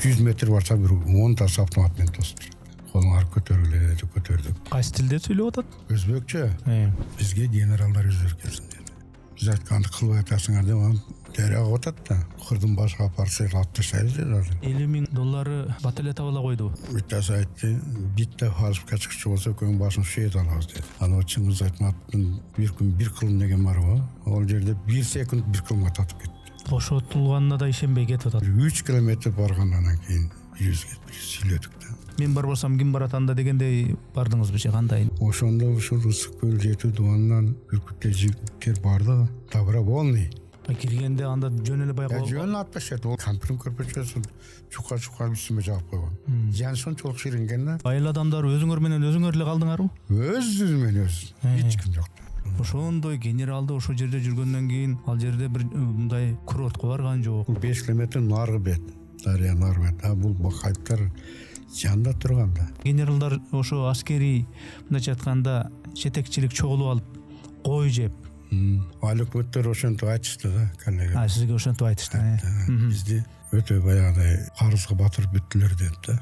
100 метр барса бир 10 тас автомат менен тосуп колуңар көтөрүлөт көтөрдүк. Кайсы тилде сүйлөп атат? Өзбекчө. Бизге генералдар өздөрү келсин деди. Биз айтканды кылбай атасыңар деп анан дарыга атат да кырдын башка парсы алып ташайбыз деди азыр. $50,000 баталия таба ала койду. Биттасы айтты, битте фальшка чыкчу болсо көң башын шүйөт алабыз деди. Анан чыңгыз айтматтын бир күн бир кылым деген бар го. Ал жерде 1 секунд бир кылымга татып кетти. Бошотулганына да ишенбей кетип атат. 3 километр баргандан кийин жүзгө сүйлөдүк да. Мен барбасам ким барат анда дегендей бардыңызбы кандай? Ошондо ушул ысык көл жетүү дуанынан бүркүттө жигиттер барды. Добровольный. Киргенде анда жөн эле байкалып. Жөн атпашат. Ол кампирин көрпөчөсүн чука үстүмө жаап койгон. Жан сончолук ширинген да. Айыл адамдар өзүңөр менен өзүңөр эле калдыңарбы? Өзүмөн өз. Эч ким жок. Ошондой генералды ошол жерде жүргөндөн кийин ал жерде бир мындай курортко барган жок. 5 километр наргы бет. Дарыя наргы бет. Бул бакайттар жанда турганда. Генералдар ошо аскерий мындайча айтканда жетекчилик чогулуп алып кой жеп. Алөкмөттөр ошентип айтышты да, коллега. Сизге ошентип айтышты. Бизди өтө баягыдай карызга батырып бүттүлөр деп да.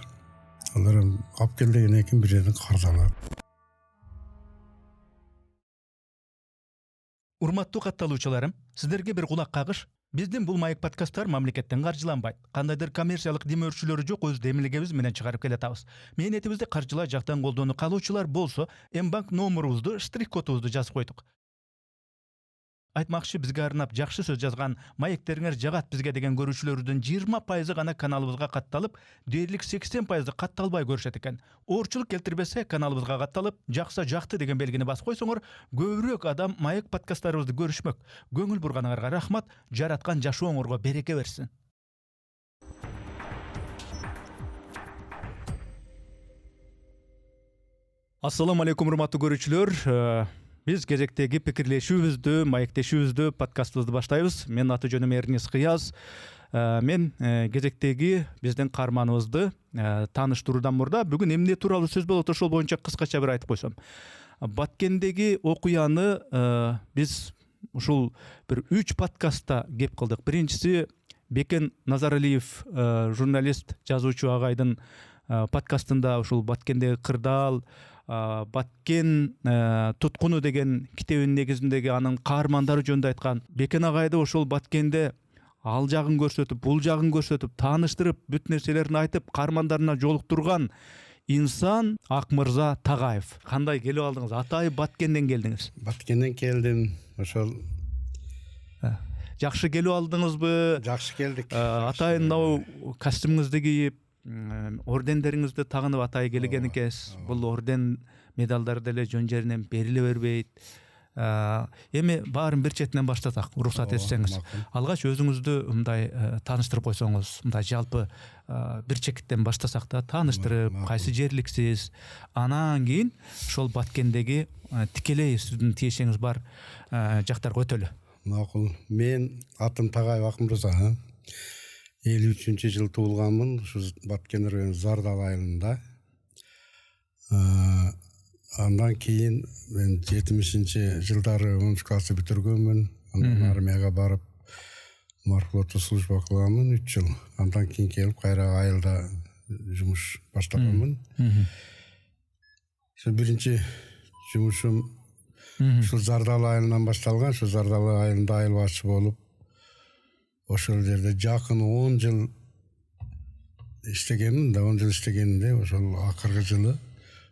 Алар алып кел дегенден кийин бир жерден карыз алат. Урматтуу катталуучуларым, сиздерге бир кулак кагыш. Биздин бул маек подкасттар мамлекеттен каржыланбайт. Кандайдыр коммерциялык демөөрчүлөрү жок, өз демилигибиз менен чыгарып келатабыз. Мээнетибизди каржылай жактан колдонуу каалоочулар болсо, М-банк номурубузду, штрих-кодубузду жазып койдук. Айтмакчы, бизге арнап жакшы сөз жазган, маектериңер жагат бизге деген көрүүчүлөрүдүн 20% гана каналыбызга катталып, дээрлик 80% катталбай көрүшөт экен. Оорчулук келтирбесе, каналыбызга катталып, жакса жакты деген белгини басып койсоңор, көбүрөөк адам маек подкасттарыбызды көрүшмөк. Көңүл бурганыңарга рахмат, жараткан жашооңорго береке берсин. Ассаламу алейкум, урматтуу көрүүчүлөр. Биз кезектеги пикирлешүүбүздү, маектешүүбүздү, подкастыбызды баштайбыз. Мен аты жөнүм Эрнис Кыяз. Мен кезектеги биздин каарманыбызды тааныштыруудан мурда бүгүн эмне тууралуу сөз болот, ошол боюнча кыскача бир айтып койсом. Баткендеги окуяны биз ушул бир 3 подкастта кеп кылдык. Биринчиси Бекен Назаралиев, журналист, жазуучу агайдын подкастында ушул Баткендеги кырдаал, Баткен туткуну деген китебинин негизиндеги анын каармандары жөнүндө айткан. Бекен агайды ошол Баткенде ал жагын көрсөтүп, бул жагын көрсөтүп, тааныштырып, бүт нерселерин айтып, каармандарына жолуктурган инсан Акмырза Тагаев. Кандай келип алдыңыз? Атайын Баткенден келдиңиз. Баткенден келдим. Ошол жакшы келип алдыңызбы? Жакшы келдик. Атайын мынау костюмуңузду кийип, ордендериңизди тагынып атайы келген экенсиз. Бул орден медалдар деле жөн жеринен бериле бербейт. Эми баарын бир четинен баштасак, уруксат этсеңиз. Алгач өзүңүздү мындай тааныштырып койсоңуз, мындай жалпы бир чекиттен баштасак да, тааныштырып, кайсы жерликсиз, анан кийин ошол Баткендеги тикелей сиздин тиешеңиз бар жактарга өтөлү. Макул. Мен атым Тагаев Акмырза. 53-чү жыл туулганмын, ушу Баткен району Зардал айылында. Андан кийин мен 70-чи жылдары 10 классы бүтүргөнмүн. Андан армияга барып, морфлотто служба кылганмын 3 жыл. Андан кийин келип кайра айылда жумуш баштаганмын. Ошо биринчи жумушум ушул Зардал айылынан башталган. Ошо Зардал айылында айыл башчы болуп, ошол жерде жакын 10 жыл иштегенмин да, 10 жыл иштегенде ошол акыркы жылы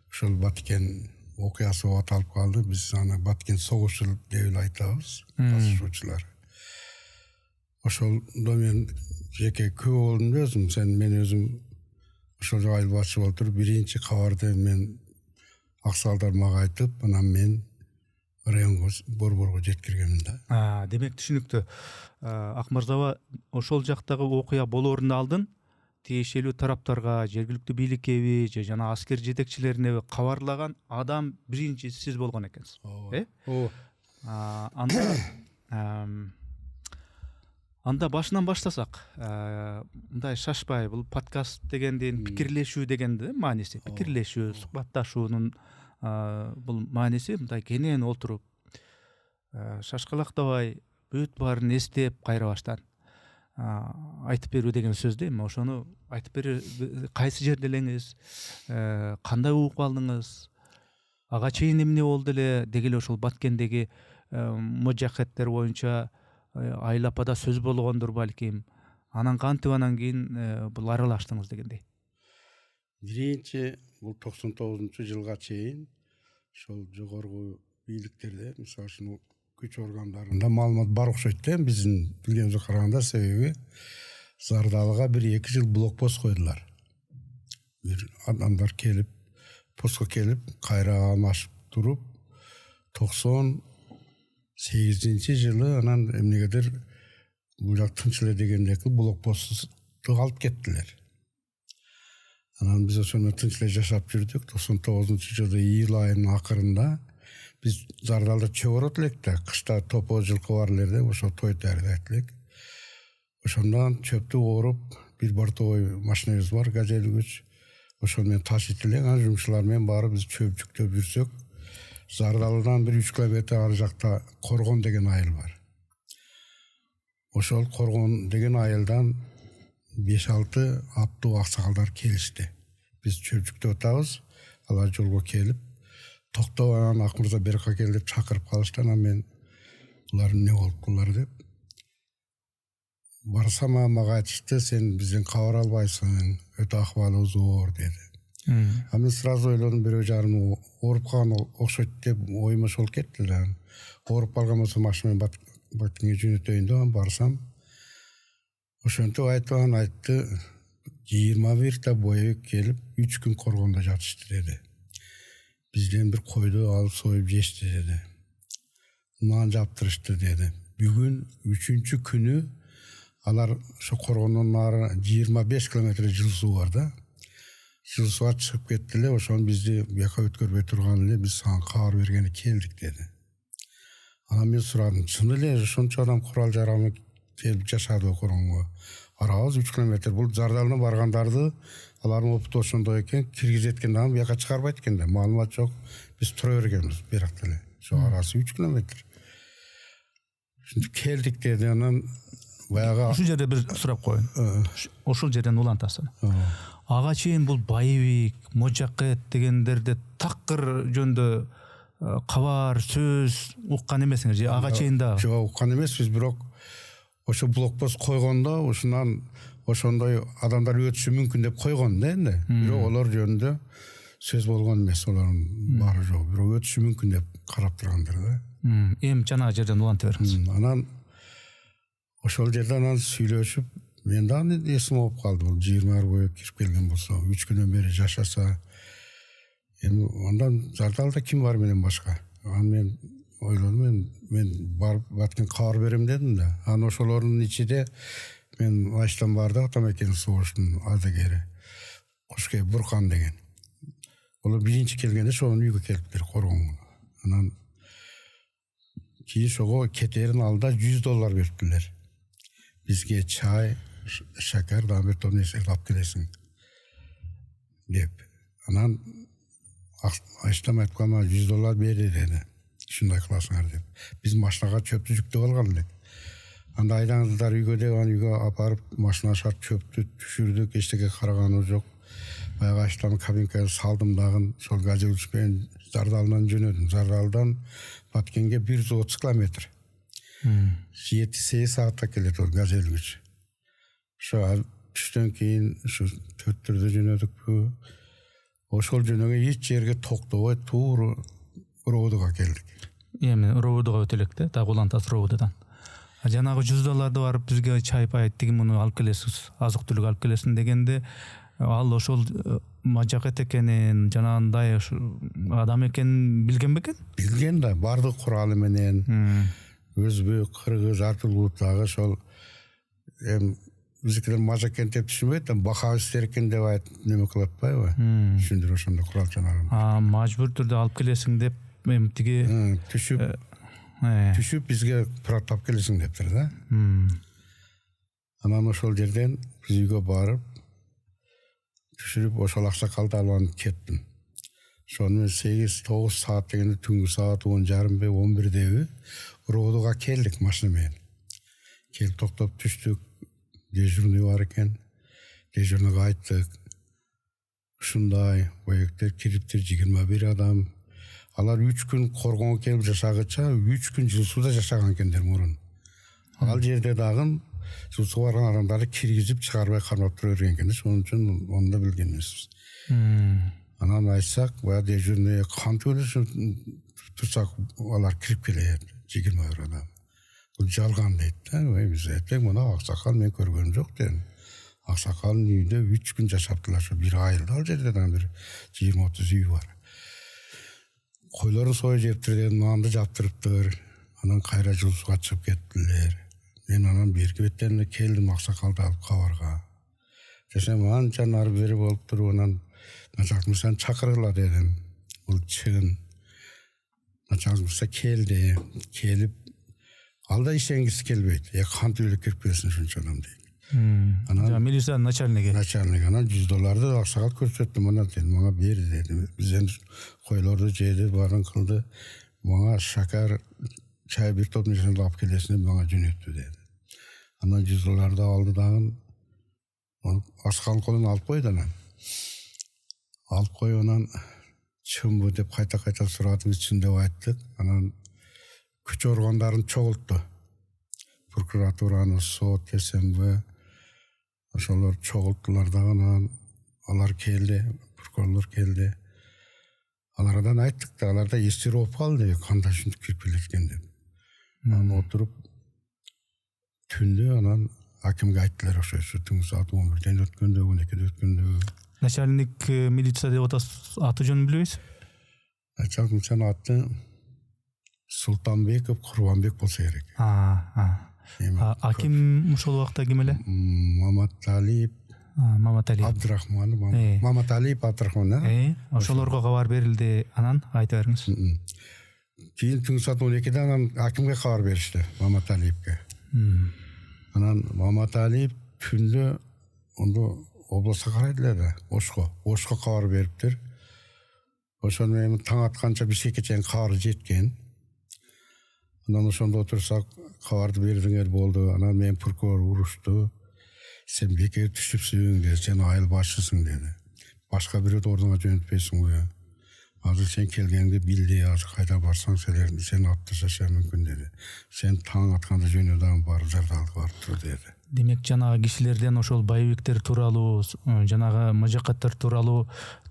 ошол Баткен окуясы болуп аталып калды. Биз аны Баткен согушу деп эле айтабыз, катышуучулар. Ошолдо мен жеке күбө болдум өзүм. Мен өзүм ошол айыл башчы болуп туруп биринчи кабарды мен аксалдар мага айтып, анан мен районго борборго жеткиргенмин да. Демек түшүнүктүү. Акмырзаба ошол жактагы окуя болоорун алдын тиешелүү тараптарга, жергиликтүү бийликкеби же жана аскер жетекчилерине кабарлаган адам биринчи сиз болгон экенсиз. Анда башынан баштасак, мындай шашпай, бул подкаст дегендин пикирлешүү дегенди мааниси, пикирлешүү, сухбатташуунун бул мааниси мындай кенен олтуруп, шашкалактабай, бүт баарын эстеп кайра баштан айтып берүү деген сөз дейм. Ошону айтып бере, кайсы жерде элеңиз, кандай угуп калдыңыз, ага чейин эмне болду эле, деги эле ошол Баткендеги можакеттер боюнча Айыл-апада сөз болгондур балким. Анан кантип анан кийин бул аралаштыңыз дегендей. Биринчи бул 99-жылга чейин ошол жогорку бийликтерде, мисалы үчүн күч органдарында маалымат бар окшойт да, биздин билгенибизге караганда. Себеби Зардалыга 1-2 жыл блокпост койдулар. Бир адамдар келип, постко келип, кайра алмашып туруп, 98-жылы анан эмнегедир бул жак тынч эле дегендеки блокпосту алып кеттилер. Анан биз ошону тынч эле жашап жүрдүк. 99-жылы июль айынын акырында биз Зардалда чөгөрөт элек да, кышта топо жылкы бар эле, ошо той даярдайт элек. Ошондон чөптү ооруп, бир бортовой машинабыз бар, газелгүч. Ошону менен ташыйт элек, анан жумушчулар менен барып биз чөп жүктөп жүрсөк, Зардалдан 1-3 километр ары жакта Коргон деген айыл бар. Ошол Коргон деген айылдан 5-6 аттуу аксакалдар келишти. Биз чөп жүктөп атабыз, алар жолго келип, токтоп, анан Ак мырза берка кел деп чакырып калышты. Анан мен булар эмне болуптулар деп барсам, мага айтышты, сен бизден кабар албайсың, өтө акыбалыбыз оор деди. Мен сразу ойлодум, бирөө жарым ооруп калган окшойт деп оюма ошол кетти да. Ооруп калган болсо машина менен Баткенге жөнөтөйүн деп барсам, ошентип айтты, 21 боевик келип 3 күн Коргондо жатышты деди. Бизден бир койду алып союп жешти деди. Нан жаптырышты деди. Бүгүн 3-күнү күнү алар ошо Коргондон нары 25 километр жылуу суу бар да. Жылуу сууга чыгып кетти эле, ошону бизди бияка өткөрбөй турган эле, биз сага кабар бергени келдик деди. Анан мен сурадым, чын эле ошончо адам курал жараны келип жашады Коргонго? Барабыз 3 километр. Бул Зардалына баргандарды алардын опыту ошондой экен, киргизет экен, анан бияка чыгарбайт экен да. Маалымат жок. Биз тура бергенбиз биракта эле. Ошо арасы 3 километр. Ошентип келдик деди. Анан баягы Ушул жерде бир сурап коеюн. Ошол жерден улантасың. Ага чейин бул боевик, можакет дегендерде такыр жөндө кабар, сөз уккан эмесиңер же? Ага чейин да? Жок, уккан эмеспиз, бирок ошо блокпост койгондо ушунан ошондой адамдар өтүшү мүмкүн деп койгон да энди. Бирок олар жөнүндө сөз болгон эмес, олардын баары жок. Бирок өтүшү мүмкүн деп карап тургандар да. Эми жанагы жерден улантып бериңиз. Анан ошол жерде сүйлөшүп, мен дагы эсим болуп калды. Бул 20 бою кирип келген болсо, 3 күнөн бери жашаса, эми андан Зардалда ким бар менен башка? Анан мен ойлодум, мен барып Баткен кабар берем дедим да. Анан ошолордун ичинде мен Айштан барды, Атамекен согуштун ардагери Кошкей Буркан деген. Олар биринчи келгенде ошонун үйгө келиптир, Коргонго. Анан кийин ошого кетерин алда $100 бериптилер. Бизге чай, шакар, дагы бир топ нерсе алып келесиң деп. Анан Айштан айткан, $100 бери деди. Ушундай кыласыңар деп. Биз машинага чөптү жүктөп алган элек. Анда айдаңыздар үйгө деп, анан үйгө апарып машина шарт чөптү түшүрдүк, эчтеке караганыбыз жок. Баягы Айштан кабинкага салдым дагы, ошол газелчпен Зардалдан жөнөдүм. Зардалдан Баткенге 130 километр. 7-8 саатта келет ол газелгүч. Ошо түштөн кийин ушу 4-төрдө жөнөдүкпү. Ошол жөнөгө эч жерге токтобой тууру Роводого келдик. Эми Роводого өтөлөк да, дагы улантасыз Ровододан. Жанагы $100 барып бизге чай пай тиги муну алып келесиз, азык түлүк алып келесиң дегенде, ал ошол мажакет экенин, жанагындай адам экенин билген бекен? Билген да, бардык куралы менен. Өзбек, кыргыз, ар түрдүү дагы ошол биздикилер мажакет деп түшүнбөйт, бака истер экен деп айтып неме кылып атпайбы? Түшүндүр ошондо курал жанагын. Мажбур түрдө алып келесиң деп эми тиги түшүп бизге пураттап келесиң дептир да. Анан ошол жерден биз үйгө барып түшүрүп, ошол аксакалды алып кеттим. Ошону 8-9 саат дегенде түнгү саат 10:30-11-деби Роводого келдик машина менен. Келип токтоп түштүк. дежурный бар экен. Дежурныйга айттык. Ушундай боектер кириптир 21 адам. Алар 3 күн коргонго келип жашагыча 3 күн жылсууда жашаган экендер мурун. Ал жерде дагы жылсуу барган адамдарды киргизип чыгарбай кармап тура берген экен. Ошон үчүн onu да билген эмеспиз. Анан айтсак, баягы дежурный кантип эле турсак алар кирип келет 21 адам. Бул жалган дейт да. Биз айттык, мына аксакал мен көргөнүм жок дедим. Аксакалдын үйүндө 3 күн жашаптылар, ошо бир айылда ал жерде бир 20-30 үй бар. Койлорун союп жептир дедим, нанды жаптырыптыр. Анан кайра жылсууга чыгып кеттилер. Мен анан берки беттерине келдим аксакалды алып кабарга. Десем, анча ары бери болуп туруп, анан начальник мырзаны чакыргыла дедим. Бул чын. Начальник мырза келди, келип ал да ишенгиси келбейт. Кантип эле кирип келсин ушунча адам дейт. Анан милиция начальниги. Анан $100 аксакал көрсөттү, мына дедим, мага бер дедим. Биз эми койлорду жеди, баарын кылды. Мага шакар, чай бир топ нерсени алып келесин деп мага жөнөттү деди. Анан $100 алды дагы. Аксакалдын колуна алып койду анан. Алып коюп анан чынбы деп кайта сурады, биз чын деп айттык. Анан күч органдарын чогултту. Прокуратураны, сот, СМБ ошолор чогулттулар дагы. Анан алар келди, прокурорлор келди. Алардан айттык да, аларда эстер болуп калды, кандай ушинтип кирип келеткен деп. Анан отуруп түндө анан акимге айттылар, ошо түнкү саат 11-ден өткөндө, 12-де өткөндө. Начальник милиция деп атасыз, аты жөнүн билебиз? Начальник милициянын аты Султанбеков Курбанбек болсо керек. Аким ошол убакта ким эле? Маматалиев Абдрахман. Маматалиев Абдрахман. Ошолорго кабар берилди. Анан айта бериңиз. Кийин түнкү саат 12-де анан акимге кабар беришти, Маматалиевке. Анан Маматалиев түндө ондо областка карайдылар да, Ошко кабар бериптир. Ошону эми таң атканча Бишкекке чейин кабар жеткен. Анан ошондо отурсак кабарды бердиңер болду. Анан мен прокурор урушту. Сен бекер түшүпсүң деди, сен айыл башчысың деди. Башка бирөөдү ордуңа жөнөтпөйсүң. Азыр сен келгенди билди, азыр кайда барсаң сени алып ташташы мүмкүн деди. Сен таң атканда жөнөдөн барып жардалга барып тур деди. Демек жанагы кишилерден ошол байбектер тууралуу, жанагы мажакаттар тууралуу,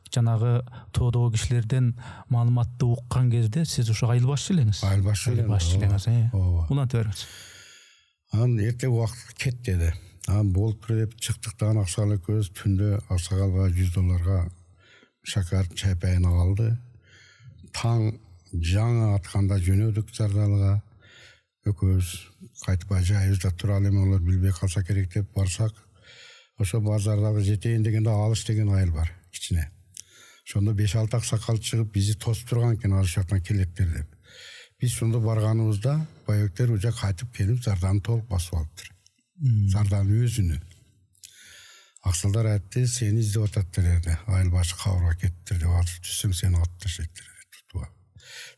жанагы тоодогу кишилерден маалыматты уккан кезде сиз ошо айыл башчы элеңиз. Айыл башчы элеңиз. Улантып бериңиз. Анан эртең убакыт кет деди. Анан болуптур деп чыктык да, аксакал экөөбүз түндө аксакалга $100 шакар чайпайын алды. Таң жаңы атканда жөнөдүк Жардалга. Экөөбүз кайтпай жайыбызда туралы эми олор билбей калса керек деп барсак, ошо базардагы жетейин дегенде Алыш деген айыл бар, кичине. Ошондо 5-6 аксакал чыгып бизи тосуп турган экен, ал жактан келеттер деп. Биз ошондо барганыбызда байбектер уже кайтып келип Зарданы толук басып алыптыр. Зарданын өзүнү. Аксалдар айтты, сени издеп ататтыр деди. Айыл башы кабарга кеттир деп, азыр түшсөң сени атып таштайт деди.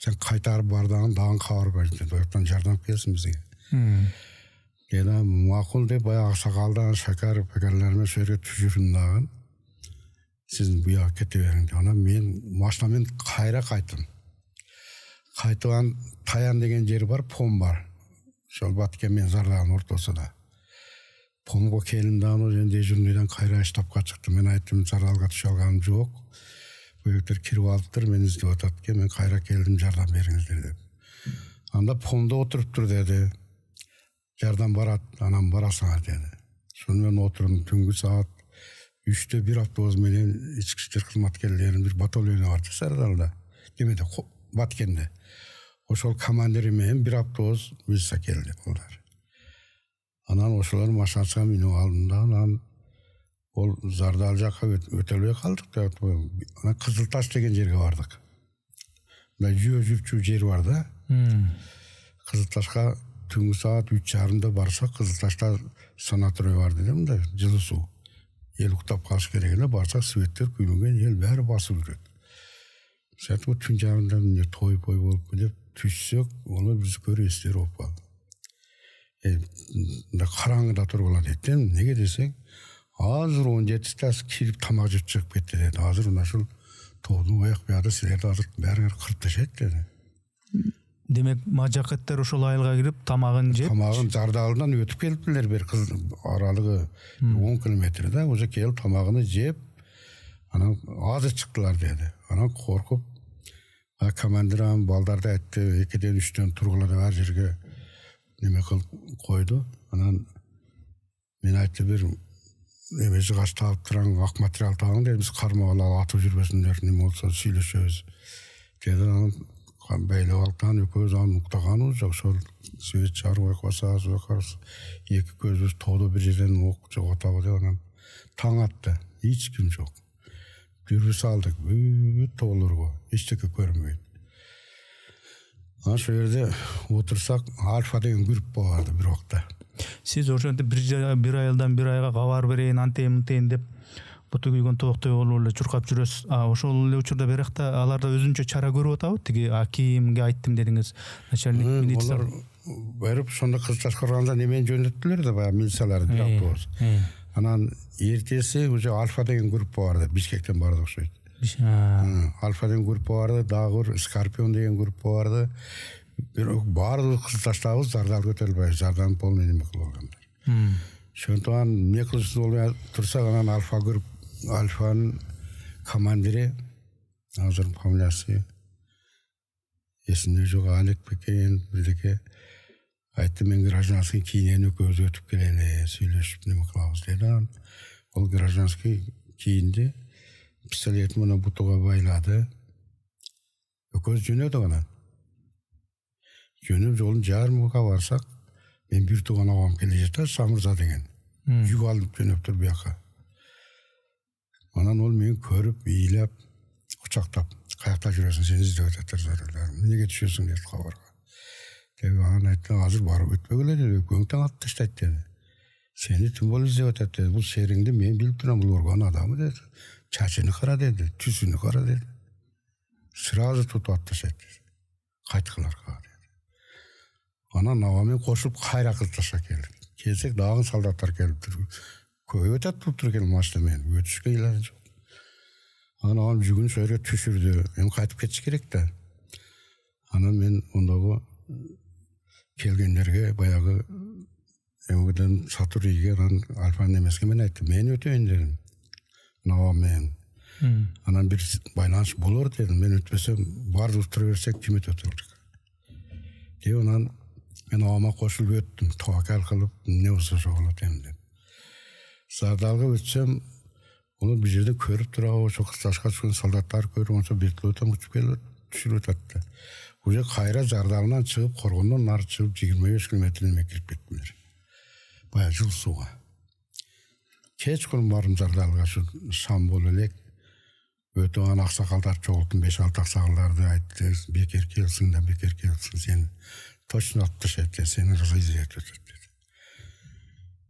Сен кайтарып бардагын дагы кабар бер деди. Ояктан жардам келсин бизге. Деди, макул деп баягы аксакалдан шакар пекарлармен ошо жерге түшүрүм дагы. Сиздин буяга кете бериң деп. Анан мен машинамен кайра кайттым. Кайтып Таян деген жери бар, Пом бар. Ошол Баткен менен Зарданын ортосунда. Помго келдим дагы, дежурныйдан кайра штабка чыктым. Мен айттым, Зардалга түшө алганым жок. Бөйөктөр кирип алыптыр, мени издеп атат экен, мен кайра келдим, жардам бериңиздер деп. Анда Помдо отуруптур деди. Жардам барат, анан барасың деди. Шону мен отурдум, түнгү саат 3-тө бир автобус менен ички иштер кызматкерлеринин бир батальону бар Зардалда. Кемеде Баткенде. Ошол командири менен бир автобус милиция келди булар. Анан ошолор машинасына минип алдым да, анан ол Зардал жакка өтө албай калдык да. Анан Кызыл Таш деген жерге бардык. Мына жүрчү жер бар да. Кызыл Ташка түнгү саат 3:30 барсак, Кызыл Ташта санаторий бар деди, мында жылуу суу. Эл уктап калыш керек эле, барсак светтер күйрөнгөн, эл баары басып жүрөт. Сәт түн жарымда той болуп деп түшсөк, оны биз көрөсүздөр болуп калды. караңгыда тургула дейт да. Неге десең, азыр 17 жаш кирип тамак жеп чыгып кетти dedi. Азыр мына ушул тоодун аяк бияды силерди азыр баары кырып ташайт dedi. Демек, мажакеттер ошол айылга кирип тамагын жеп, Тамагын Жардалынан өтүп келиптилер, бир кыз аралыгы 10 километр да, уже келип тамагын жеп, анан азыр чыктылар dedi. Анан коркуп, командирам балдарды айтты, 2-ден 3-төн тургула деп ар жерге неме кылып койду. Анан мен айтты, бир эме жыгач таап тураң, ак материал табың dedi, биз кармап алалы атып жүрбөсүндөр, неме болсо сүйлөшөбүз dedi. Анан бейлеп алдан экөөбүз анын уктаганыбыз жок, ошол свет чарып койсабыз, эки көзүбүз тоодо бир жерден ок жоготабы деп анан таң атты, эч ким жок. Жүрүп салдык, бүт тоолорго, эчтеке көрүнбөйт. Анан ошол жерде отурсак, Альфа деген группа барды бир убакта. Сиз ошентип бир айылдан бир айга кабар берейин, антейин деп буту күйгөн тооктой болуп эле чуркап жүрөсүз. Ошол эле учурда беректе аларда өзүнчө чара көрүп атабы? Тиги кимге айттым дедиңиз, начальник милиция. Олар берип сонда кыз чачкырганда немени жөнөттүлөр да, баягы милициялар бир автобус. Анан эртеси уже Альфа деген группа барды, Бишкектен барды окшойт. Альфа деген группа барды, дагы бир Скорпион деген группа барды. Бирок баардык кыздаштарыбыз Жардал көтөрүлбөй, Жардан полный неме кылып алгандар. Ошондон эмне кылышыбыз болбой турсак, анан Альфанын командири, азыр фамилиясы эсимде жок, Алек бекен бирдеке айтты, мен гражданский кийинен экөөбүз өтүп келели, сүйлөшүп неме кылабыз деди. Ол гражданский кийинди, пистолетин мына бутуга байлады, экөөбүз жөнөдүк. Анан жөнөп жолдун жарымга барсак, мен бир тууган агам келе жатат, Самырза деген. Жүк алып жөнөптүр бияка. Анан ол мени көрүп, ыйлап, кучактап, каякта жүрөсүң, сени издеп атат зарылдар. Эмнеге түшөсүң деп кабарга. Деп анан айтты, азыр барып өтпөгүлө деди, экөөң таң атып таштайт деди. Сени түн болуп издеп атат деди. Бул сериңди мен билип турам, бул орган адамы деди. Чачыны кара деди, түсүнү кара деди. Сразу тутуп атып таштайт деди. Кайткыларга деди. Анан авамен кошуп кайра кылып таштап келдик. Келсек, дагы солдаттар келип тур. Көбөйүп атат туруп экен машина менен. Өтүшкө илажы жок. Анан авам жүгүн ошол жерге түшүрдү. Эми кайтып кетиш керек да. Анан мен ондогу келгендерге баягы эмгеден Сатурийге, анан Альфанын эмеске мен айттым, мен өтөйүн дедим. Авам менен. Анан бир байланыш болор дедим. Мен өтпөсөм, бардык тура берсек ким өтөт элек. Деп анан мен авама кошулуп өттүм, тавакал кылып, эмне болсо ошо болот эми деп. Жардалга өтсөм, onu bir жерде көрүп турабы, ошо кысташка түшкөн солдаттар көрүп, ошо вертолеттон учуп келип түшүрүп атты. Уже кайра Жардалынан чыгып, Коргондон нары чыгып 25 километрден кирип кеттилер. Баягы жыл сууга. Кечкурун бардым Жардалга, ушу шам болуп элек. Өтө аны аксакалдар чогулттум, 5-6 аксакалдарды айтты, бекер келсиң да, бекер келсиң, сен точно атып ташайт, сени разыйзет өтөт деди.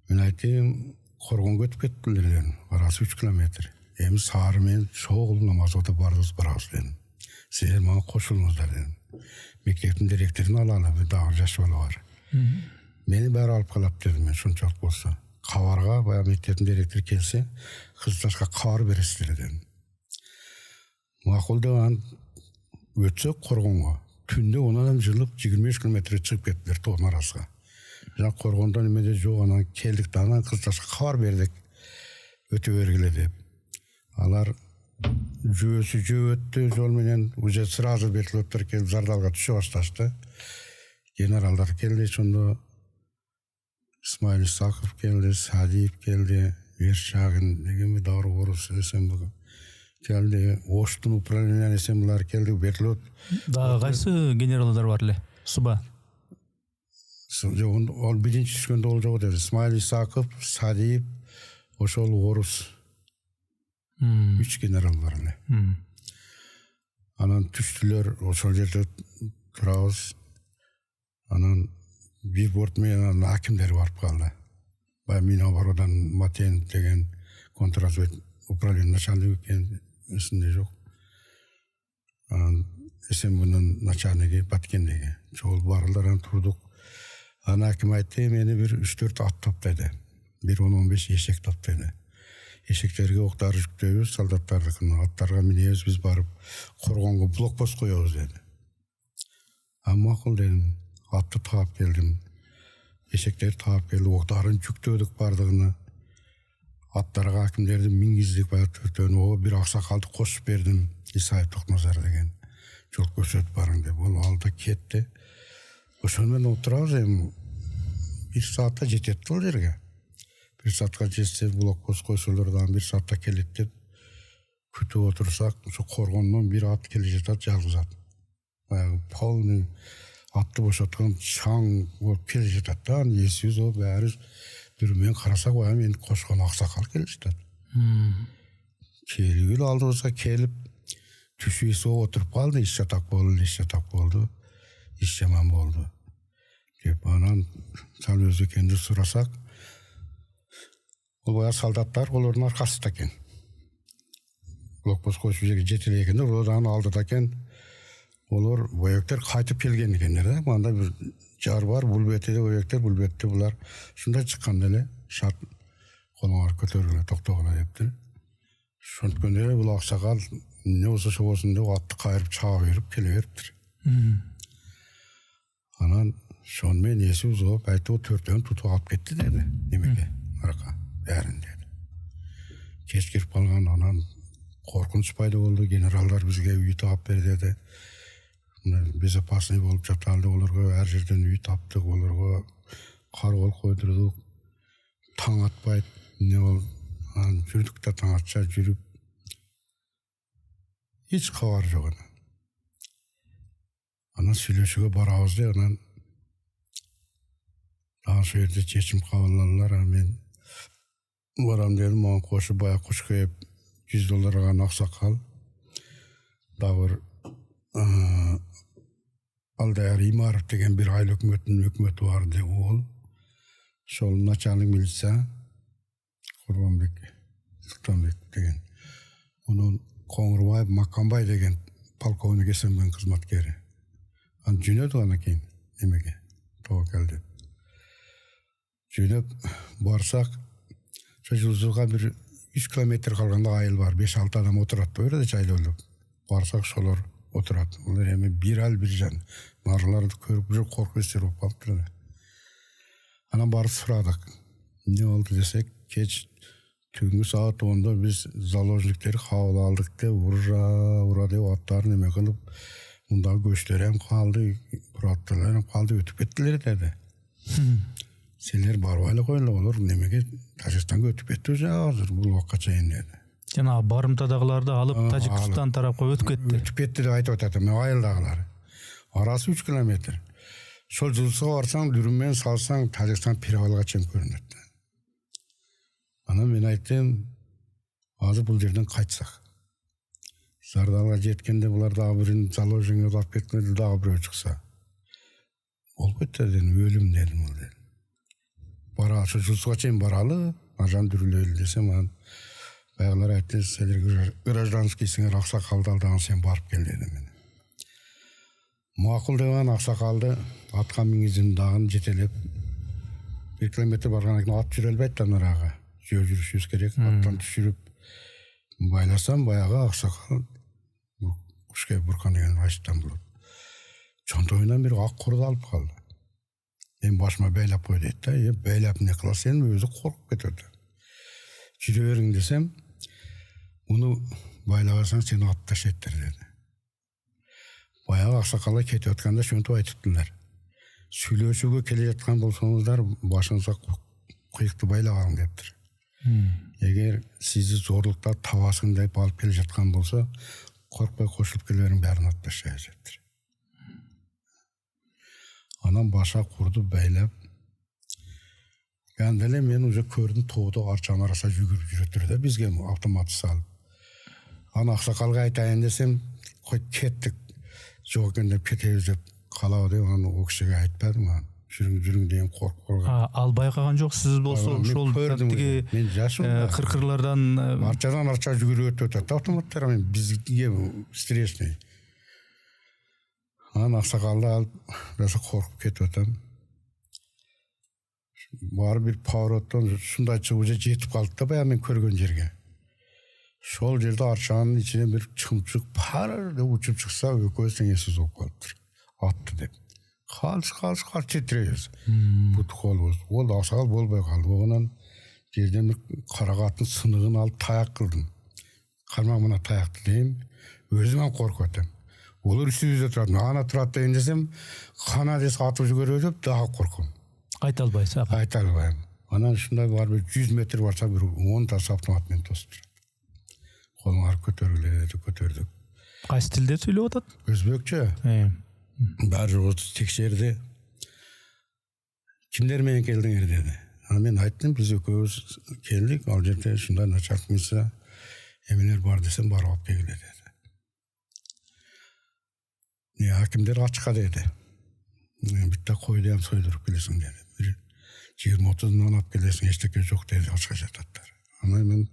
Мен айттым, Коргонго өтүп кеттилер дедим, арасы 3 километр. Эми саары менен чогул намаз окуп барабыз дедим. Силер мага кошулуңуздар дедим. Мектептин директорун алалы, дагы жаш бала бар. Мени баары алып калат дедим мен, ушунчалык болсо. Кабарга баягы мектептин директору келсе, кызчашка кабар бересиздер дедим. Макул деп анан өтсөк Коргонго. Түндө онан жылып 25 километр чыгып кеттилер тоонун арасына. Жак Коргондон эмеде жок, анан келдик да, анан кызчашка кабар бердик. Өтө бергиле деп. Алар жөө өттү жол менен, уже сразу вертолеттер келип Жардалга түшө башташты. Генералдар келди, ошондо Исмаил Исаков келди, Садиев келди, Вершагин деген дагы орус эсемби келди, Оштун управлениянын эсемблер келди, вертолет. Дагы кайсы генералдар бар эле? Суба. Ол биринчи түшкөндө ол жок деди. Исмаил Исаков, Садиев, ошол орус. 3 генерал бар эле. Анан түштүлөр, ошол жерде турабыз. Анан бир борт менен акимдер барып калды. Баягы Минобородан Матен деген контрразведка управление начальник экен, эсимде жок. Анан СМБнын начальниги Баткен деген. Жол барылар, анан турдук. Ана аким айтты, мени бир 3-4 ат топтайды. Бир 10-15 эшек топтайды. Эшектерге октар жүктөйбүз, солдаттардыкын аттарга минебиз, биз барып коргонго блокпост коебуз деди. Макул дедим, атты таап келдим. Эшектерди таап келди, октарын жүктөдүк бардыгына. Аттарга акимдерди мингиздик баягы бир аксакалды кошуп бердим. Исаев Токназар деген. Жол көрсөтүп барың деп. Ол алда кетти. Ошону менен отурабыз, эми 1 саатта жетет бул жерге. 1 саатка жетсе блокпост койсолор дагы 1 саатта келет деп күтүп отурсак, ошо коргондон бир ат келе жатат, жалгыз ат. Баягы полный атты бошоткон чаң болуп келе жатат да, эсибиз о баары дүрүмен карасак, баягы мен кошкон аксакал келе жатат. Келгил алдыбызга келип түшүйсө отуруп калды, иш жатак болду, иш жаман болду деп анан сал өзү экенди сурасак, ол баягы солдаттар олордун аркасында экен. Блокпост коюш жерге жете элек экен, олордун алдыда экен. Олар боектер кайтып келген экендер да. Мында бир жар бар, бул бетиде боектер, бул бетте булар. Шундай чыкканда эле шарт колуңар көтөргүлө, токтогула дептир. Шонткөнде эле бул аксакал эмне болсо болсун деп атты кайрып чаап берип келе бериптир. Анан шон менен эсибиз болуп айтты, 4-өн тутуп алып кетти деди. Немеге? Арка бәрин деди. Кеч кирип калган, анан коркунуч пайда болду. Генералдар бизге үй таап бер деди. Безопасный болуп жаталды, олорго ар жерден үй таптык, олорго каргол койдурдук. Таң атпайт, эмне болду? Анан жүрдүк да таң атча жүрүп. Эч кабар жок анан. Анан сүйлөшүүгө барабыз деп, анан ошол жерде чечим кабыл алдылар. Мен барам дедим, мага кошуп баягы куш кээп $100 алган аксакал дагы Алдаяр Имаров деген бир айыл өкмөтү бар деп ол. Ошол начальник милиция Курбанбек Султанбек деген. Онун Коңурбаев Маккамбай деген полковник эсенбен кызматкери. Аны жөнөдү ана кийин эмеге тобокелди. Жөнөп барсак, ошо Жылзууга бир 3 километр калганда айыл бар, 5-6 адам отурат бу жерде жайлоолуп. Барсак ошолор отурат. Олар эми бир ал бир жан. Нарларды көрүп бир коркуштар болуп калыптыр. Анан барып сурадык. Эмне болду десек, кеч түнгү саат 10-да биз заложниктер кабыл алдык деп ура деп аттарын эме кылып, мында көчтөр эм калды, бураттылар эм калды, өтүп кеттилер деди. Силер барбай эле койгула, олар немеге Тажикстанга өтүп кетти уже азыр бул убакка чейин деди. Жана барымтадагыларды алып Тажикстан тарапка өтүп кетти. Өтүп кетти деп айтып атат. Мен айылдагылар. Арасы 3 километр. Шол Жылсуга барсаң, дүрүммен салсаң, Тажикстан Пиравалга чейин көрүнөт. Анан мен айттым, азыр бул жерден кайтсак. Зардалга жеткенде булар дагы бирин заложениеге алып кеткенде дагы бирөө чыкса. Болуп кетти дедим, өлүм дедим ол дедим. Бара, ошо Жылсуга чейин баралы, ажан дүрүлөлү десем, анан баягылар айтты, силер гражданскийсиңер, аксакалды алдаган сен барып кел деди мен. Макул деген аксакалды атка мингиздим дагы жетелеп 1 километр баргандан кийин ат жүрө албайт да нарага. Жүрүшүбүз керек, аттан түшүрүп байласам, баягы аксакал кушке буркан деген Рашидтан болот. Чонтоюнан бир ак курду алып калды. Мен башыма байлап кой дейт да, байлап эмне кыласың, өзү коркуп кетет. Жүрө бериң десем, муну байлабасаң сени атып таштайттыр деди. Баягы аксакалга кетип атканда шөнтүп айтыптылар. Сүйлөшүүгө келе жаткан болсоңуздар, башыңызга кыйыкты байлаган дептир. Эгер сизди зорлуктап табасың деп алып келе жаткан болсо, коркпой кошулуп келе бериң, баарын атып таштайбыз дептир. Анан баша курду байлап, анда эле мен уже көрдүм, тоодо арчанын арасына жүгүрүп жүрөттүр да, бизге автомат салып. Аны аксакалга айтайын десем, кой кеттик, жок экен деп кетебиз деп калабы деп, аны о кишиге айтпадым. Жүрүң деген коркуп калган. Ал байкаган жок, сиз болсо ошол тиги мен жашым кыркырлардан арчадан арча жүгүрүп өтүп атат автоматтар, мен бизге встречный. Анан аксакалды алып, раса коркуп кетип атам. Бар bir повороттон шундай чыгып уже жетип калды да баягы мен көргөн жерге. Шол жерде арчанын ичине бир чымчык пар деп учуп чыкса, экөөбүз теңесиз болуп калыптыр. Атты деп. Калш титиребиз. Бут колубуз. Ол асал болбой калды. Огонан жерден бир карагаттын сыныгын алып таяк кылдым. Кармак мына таякты дейм. Өзүм коркуп атам. Олар үстүбүздө турат. Ана турат деген десем, кана десе атып жүгөрөбүз деп дагы корком. Айта албайсыз. Айта албайм. Анан ушундай бар бир 100 метр барса бир 10 тасы автомат менен тосуп турат. Колуңар көтөрдүк. Кайсы тилде сүйлөп атат? Өзбекчө. Баары текшерди. Кимдер менен келдиңер деди. Анан мен айттым, биз экөөбүз келдик, ал жерде ушундай начальник милиция эмелер бар десем, барып алып келгиле деди. Акимдер ачка деди. Битте койду ham сойдуруп келесиң деди. Бир 20-30 нан алып келесиң, эчтеке жок деди, ачка жататтар. Анан мен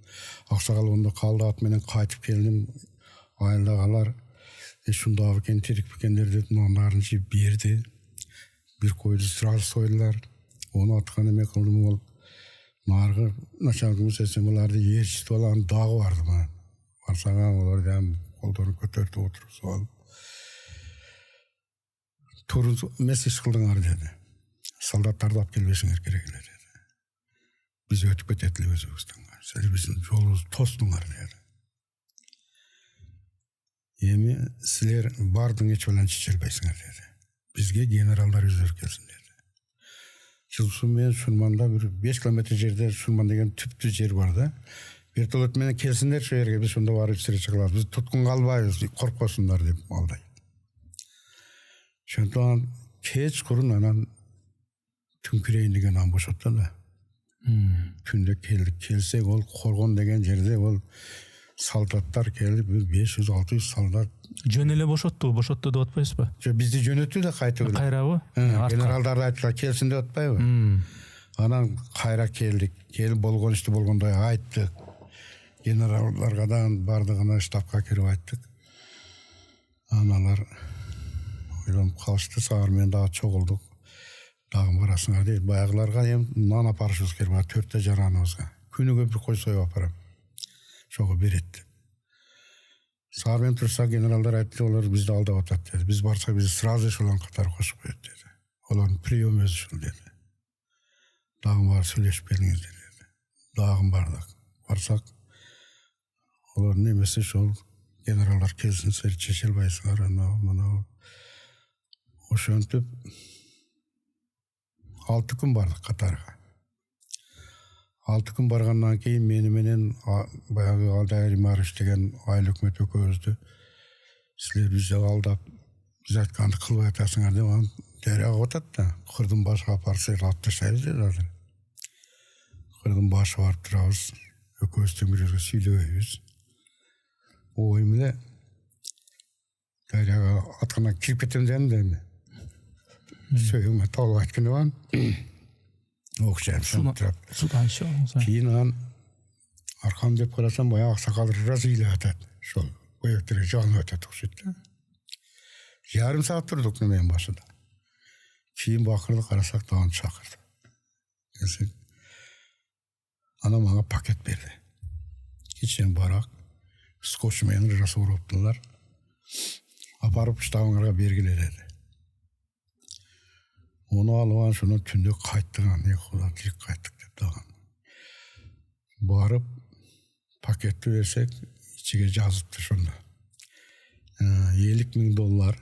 аксагал онда калды, ат менен кайтып келдим. Айылдагылар ушундай экен, тирик бекендер деп нандарын жеп берди. Бир койду сразу сойдулар. Onu аткан эме кылдым, ол наргы начальник милиция буларды ээрчитип алган дагы барды мына. Барсаңа олар ham колдорун көтөрүп отуруп салып турун эмес иш кылдыңар деди. Солдаттарды алып келбешиңер керек эле деди. Биз өтүп кетет эле Өзбекстанга. Силер биздин жолубузду тостуңар деди. Эми силер бардың эч менен чече албайсыңар деди. Бизге генералдар өздөрү келсин деди. Жылсу менен Шурманда бир 5 километр жерде Шурман деген түптүү жер бар да. Вертолет менен келсиндер ошол жерге, биз ошондо барып встреча кылабыз. Биз туткунга албайбыз, коркпосундар деп алдай. Ошондон кеч курун анан Түнкүрейин деген ан бошотту да. Түндө келдик. Келсек, ол Коргон деген жерде ол солдаттар келип, 500-600 солдат. Жөн эле бошотту деп атпайсызбы? Жо бизди жөнөттү да кайтып. Кайрабы? Генералдарды айттылар, келсин деп атпайбы? Анан кайра келдик. Келип болгон ишти болгондой айттык. Генералдаргадан бардыгына штабка кирип айттык. Аналар ойлонуп калышты, саар менен дагы чогулдук. Дагы барасыңар дейт. Баягыларга эми нан апарышыбыз керек бар, 4 жараныбызга. Күнүгө бир кой союп апарам. Шого берет. Саар менен турса генералдар айтты, олар бизди алдап атат деди. Биз барсак бизди сразу эшелон катары кошуп коет деди. Олардын приёмы өзү ушул деди. Дагы барып сүйлөшүп келиңиздер деди. Дагы бардык. Барсак олардын эмеси ошол генералдар келсин, силер чече албайсыңар, анау. Ошентип 6 күн бардык катарга. 6 күн баргандан кийин мени менен баягы Алдай Римарович деген айыл өкмөт экөөбүздү силер бизди алдап, биз айтканды кылбай атасыңар деп анан дарыяга атат да. Кырдын башына апарып силерди алып таштайбыз деди азыр. Кырдын башына барып турабыз, экөөбүз тең бир жерге сүйлөбөйбүз. Оюм эле дарыяга аткандан кирип кетем дедим да эми. Сөйүмө толуп айтканы бар. Окшайм турат. Судан чыгыңыз. Кийин анан аркам деп карасам, баягы аксакал разыйлап атат. Ошол көйөктөргө жалынып атат окшойт да. Жарым саат турдук неменин башында. Кийин бакырды, карасак дагы чакырды. Келсек, анан мага пакет берди. Кичен барак, скотч менен жасап уруптулар. Апарып штабыңарга бергиле деди. Onu алып шуну түндө кайттыган, куда тирик кайттык деп дагы. Барып пакетти берсек, ичиге жазыпты ошондо. $50,000,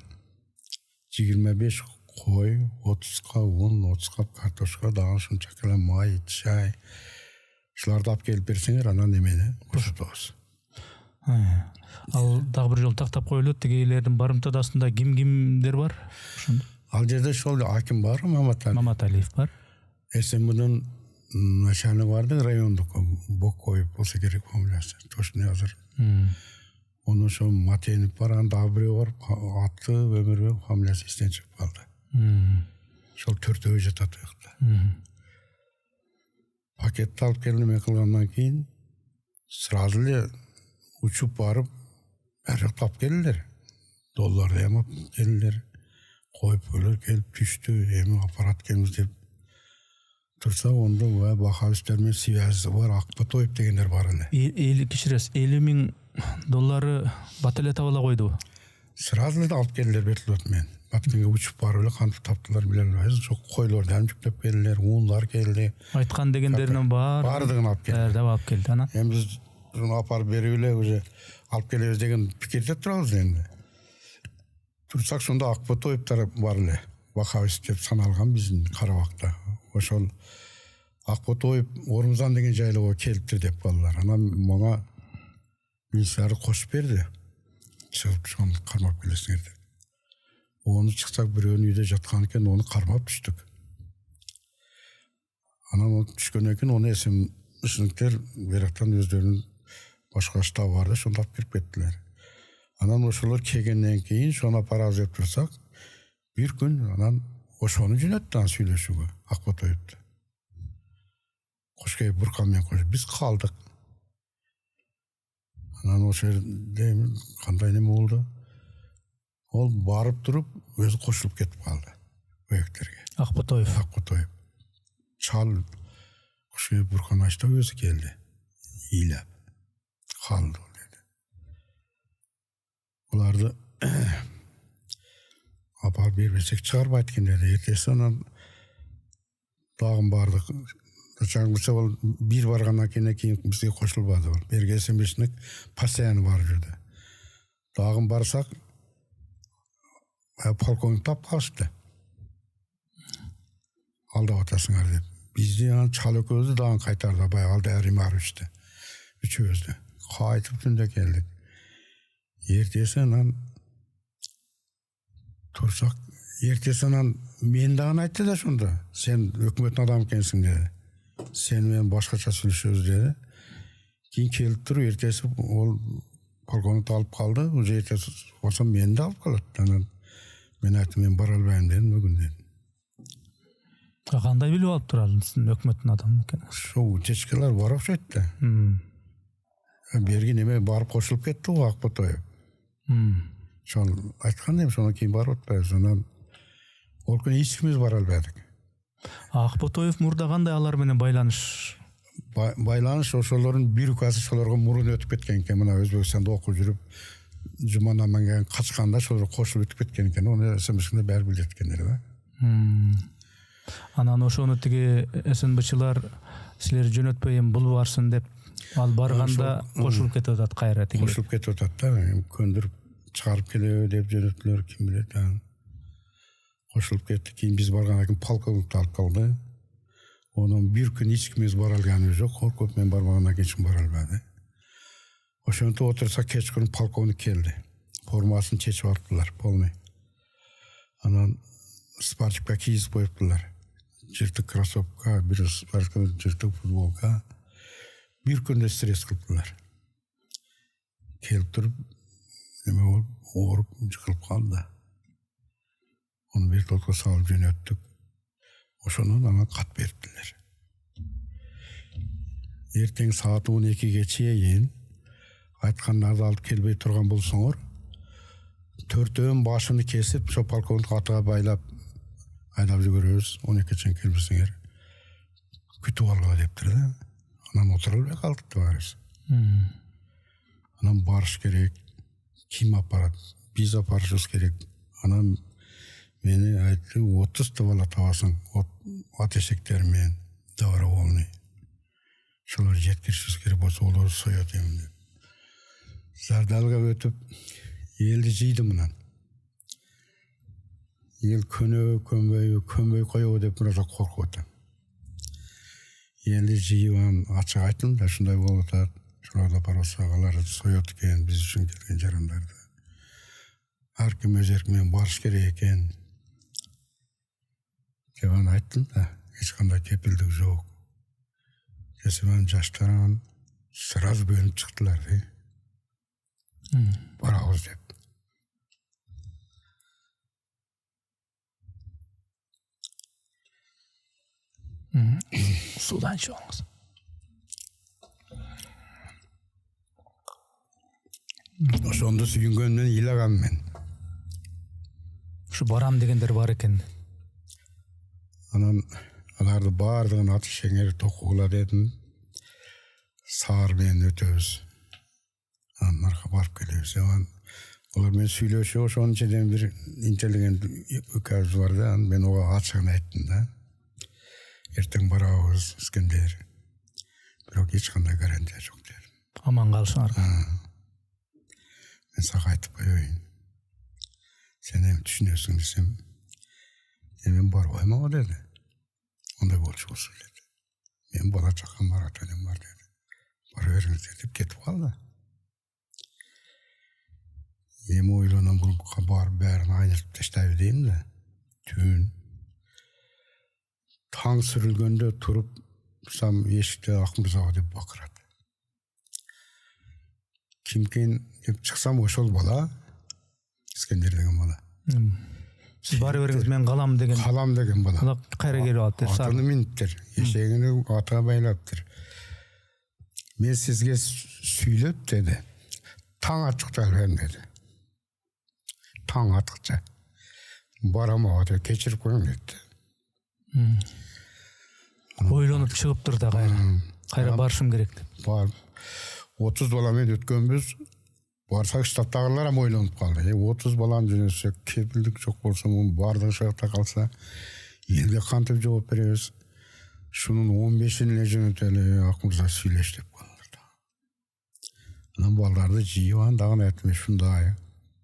25 кой, 30 un, 30 кап картошка, дагы ушунча эле май, чай. Ушуларды алып келип берсеңер, анан эмени бошотобуз. Ал дагы бир жолу тактап коелу, тигилердин барымтадасында кимдер бар? Ошондо. Ал жерде ошол аким бар, Маматалиев бар. СМБнын начальник барды, райондук Бокоев болсо керек фамилиясы. Точно азыр. Onu ошо Матенов бар, анда дагы бирөө бар, аты Өмүрбек фамилиясы эстен чыгып калды. Ошол 4-өө жатат уякта. Пакетти алып келип кылгандан кийин сразу эле учуп барып, баары жакты алып келдилер. Долларды ham алып келдилер. Коюп келип түштү, эми аппарат келиңиз деп турса онда ва бахалыштермен связь бар, Акбатоев дегендер бар эле. Кичирес $50,000 бат эле таба койду. Сразу эле алып келдилер вертолет менен. Баткенге учуп барып эле кантип таптылар биле албайбыз. Жок, койлорду ham жүктөп келдилер, уундар келди. Айткан дегендеринен бардыгын алып келди. Дабы алып келди, ана. Эми биз уну апарып берип эле уже алып келебиз деген пикирде турабыз энди. Турсак сонда Акбатоевдер бар эле. Бахавис деп саналган биздин Карабакта. Ошол Акбатоев Орумзан деген жайлоого келиптир деп калдылар. Анан мага милициялар кошуп берди. Чыгып шону кармап келесиңер деп. Onu çıksak bireğin үйde жаткан onu karmap düştük. Anam o düşkönken onu esim ışınıklar veraktan özlerinin başka штабы vardı, şunu tap kirip ettiler. Anam oşular kegenden keyin şuna paraz yapıp dursak, bir gün anam oşonu cünettan söyleşiyor, Akbatoyup'tu. Koşkayı burkanmen koşuyor, biz kaldık. Anam o şey demin, kanday neme oldu? Ол барып туруп өзү кошулуп кетип калды бөйөктөргө. Акбатоев. Чал кушуй буркан ачты, өзү келди. Ыйлап калды деди. Буларды апарып бербесек чыгарбайт экен деди. Эртеси анан дагы бардык. Чаңгысы бол бир баргандан кийин бизге кошулбады. Бергесе мишник постоянно барып жүрдү. Дагы барсак полковник тап калышты. Алдап атасыңар деп. Бизди анан чал экөөбүздү дагы кайтарды, баягы Алдай Римаровичти. Үчөөбүздү. Кайтып түндө келдик. Эртеси анан турсак, эртеси анан мен дагы айтты да шунда. Сен өкмөттүн адамы экенсиң деди. Сен менен башкача сүйлөшөбүз деди. Кийин келип туруп эртеси ол полковник алып калды. Уже эртеси болсо мени да алып калат. Анан мен айттым, мен бара албайм дедим бүгүн дедим. Кандай билип алып турасың өкмөттүн адамы экенин? Шоу чечкелер бар окшойт да. Берги неме барып кошулуп кетти го Акбатоев. Шону айткан эми, шону кийин барып атпайбыз. Анан ол күнү эч кимибиз бара албадык. Акбатоев мурда кандай алар менен байланыш? Байланыш ошолордун бир укасы ошолорго мурун өтүп кеткен экен. Мына Өзбекстанда окуп жүрүп Жуманаманга качканда ошолор кошулуп өтүп кеткен экен. Ону СМС-де баары билет экендер да. Анан ошону тиги СНБчылар силер жөнөтпөй эми бул барсын деп ал барганда кошулуп кетип атат кайра тиги. Кошулуп кетип атат да. Көндүрүп чыгарып келеби деп жөнөттүлөр, ким билет. Кошулуп кетти. Кийин биз баргандан кийин полковникти алып калды. Онун бир күн эч кимибиз бара алганыбыз жок. Коркуп мен барбагандан кийин эч ким бара албады. Ошентип отурса кечкүнү полковник келди. Формасын чечип алыптылар, полный. Анан спортивка кийип коюптулар. Жыртык кроссовка, бир спортивка, жыртык футболка. Бир күндө стресс кылыптылар. Келип туруп, неме болуп, ооруп, жыкылып калды. Onu вертолетко салып жөнөттүк. Ошондон анан кат бериптилер. Эртең саат 12-ге чейин айткандарды алып келбей турган болсоңор, төртөөнүн башын кесип, ошо полковник атыга байлап айдап жүгөрөбүз, 12-ге чейин келбесеңер күтүп алгыла дептир да. Анан отура албай калдык баарыбыз. Анан барыш керек. Ким апарат? Биз апарышыбыз керек. Анан мени айтты, 30 бала табасың, ат эшектер менен добровольный. Шолор жеткиришибиз керек болсо, олор соёт эми деп. Зардалга өтүп, элди жыйды мынан. Ел көнбөй коёбу деп мына коркуп атам. Элди жыйып ачык айттым да, ушундай болуп атат. Шуларда барса, алар соёт экен, биз үчүн келген жарандарды. Ар ким өз эркинен барыш керек экен. Деп айттым да, эч кандай кепилдик жок. Десем жаштар сразу бөлүнүп чыктылар. Барабыз деп. Судан чоңуз. Ошондо сүйүнгөндөн ыйлагам мен. Ушу барам дегендер бар экен. Анан Аларды бардығын аты шеңер тоқула дедім. Саар мен өтөбүз. Анарга барып келебиз. Олар мен сүйлөшүп, ошонун içinden бир интеллигент өкөбүз бар да, мен ого ачыгын айттым да. Эртең барабыз Искендер. Бирок эч кандай гарантия жок дедим. Аман калышыңарга. Мен сага айтып коеюн. Сен эми түшүнөсүң десем, мен барбайм ага деди. Ондай болчу болсун деди. Мен бала чакам бар, ата-энем бар деди. Бара бериңиз деп кетип калды. Мен ойлонам, бул кабар бәрін айнытып таштайбы дейм да. Түн таң сүрүлгөндө туруп сам эшикте Акмырзага деп бакырат. Кимкен деп чыксам ошол бала, Искендер деген бала. Сиз бара бериңиз, мен калам деген. Калам деген бала. Ана кайра келип алып деп Атын миниттер, эшегини ата байлаптыр. Мен сизге сүйлөп деди. Таң ачыкча берем деди. Таң атыкча. Барам ага деп кечирип коюң деди. Ойлонуп чыгыптыр да кайра барышым керек деп. Бар. 30 баламен өткөнбүз. Барсак штаттагылар ham ойлонуп калды. 30 баланы жөнөтсөк, кепилдик жок болсо, мунун бардыгы шакта калса, элге кантип жооп беребиз? Шунун 15-ин эле жөнөтөлү, Акмырза сүйлөш деп калды. Анан балдарды жыйып дагы айттым, ушундай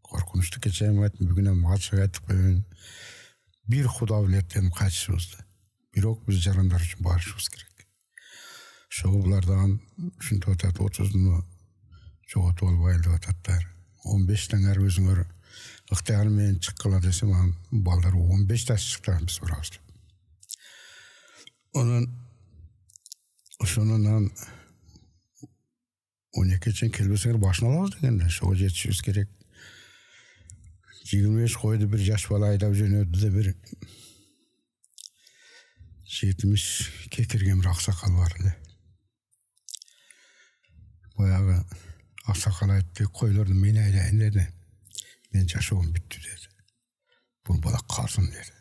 коркунучту кечээм айттым, бүгүн ham ачык айтып коеюн. Бир Куда билет дедим кайтышыбызды. Бирок биз жарандар үчүн барышыбыз керек. Ошого булардан ушинтип атат, 30-ны жоготуп албайлы деп ататтар. 15 ар өзүңөр ыктыяр менен чыккыла десем, балдар 15 таш чыктырам биз барабыз деп. Анан ошонун 12 чейин келбесеңер башын алабыз дегенде, ошого жетишибиз керек. 25 койду бир жаш бала айдап жөнөдү да, бир 70 кекирген бир аксакал бар эле. Баягы аксакал айтты, койлорду мен айдайын деди. Мен жашоом бүттү деди. Бул бала калсын деди.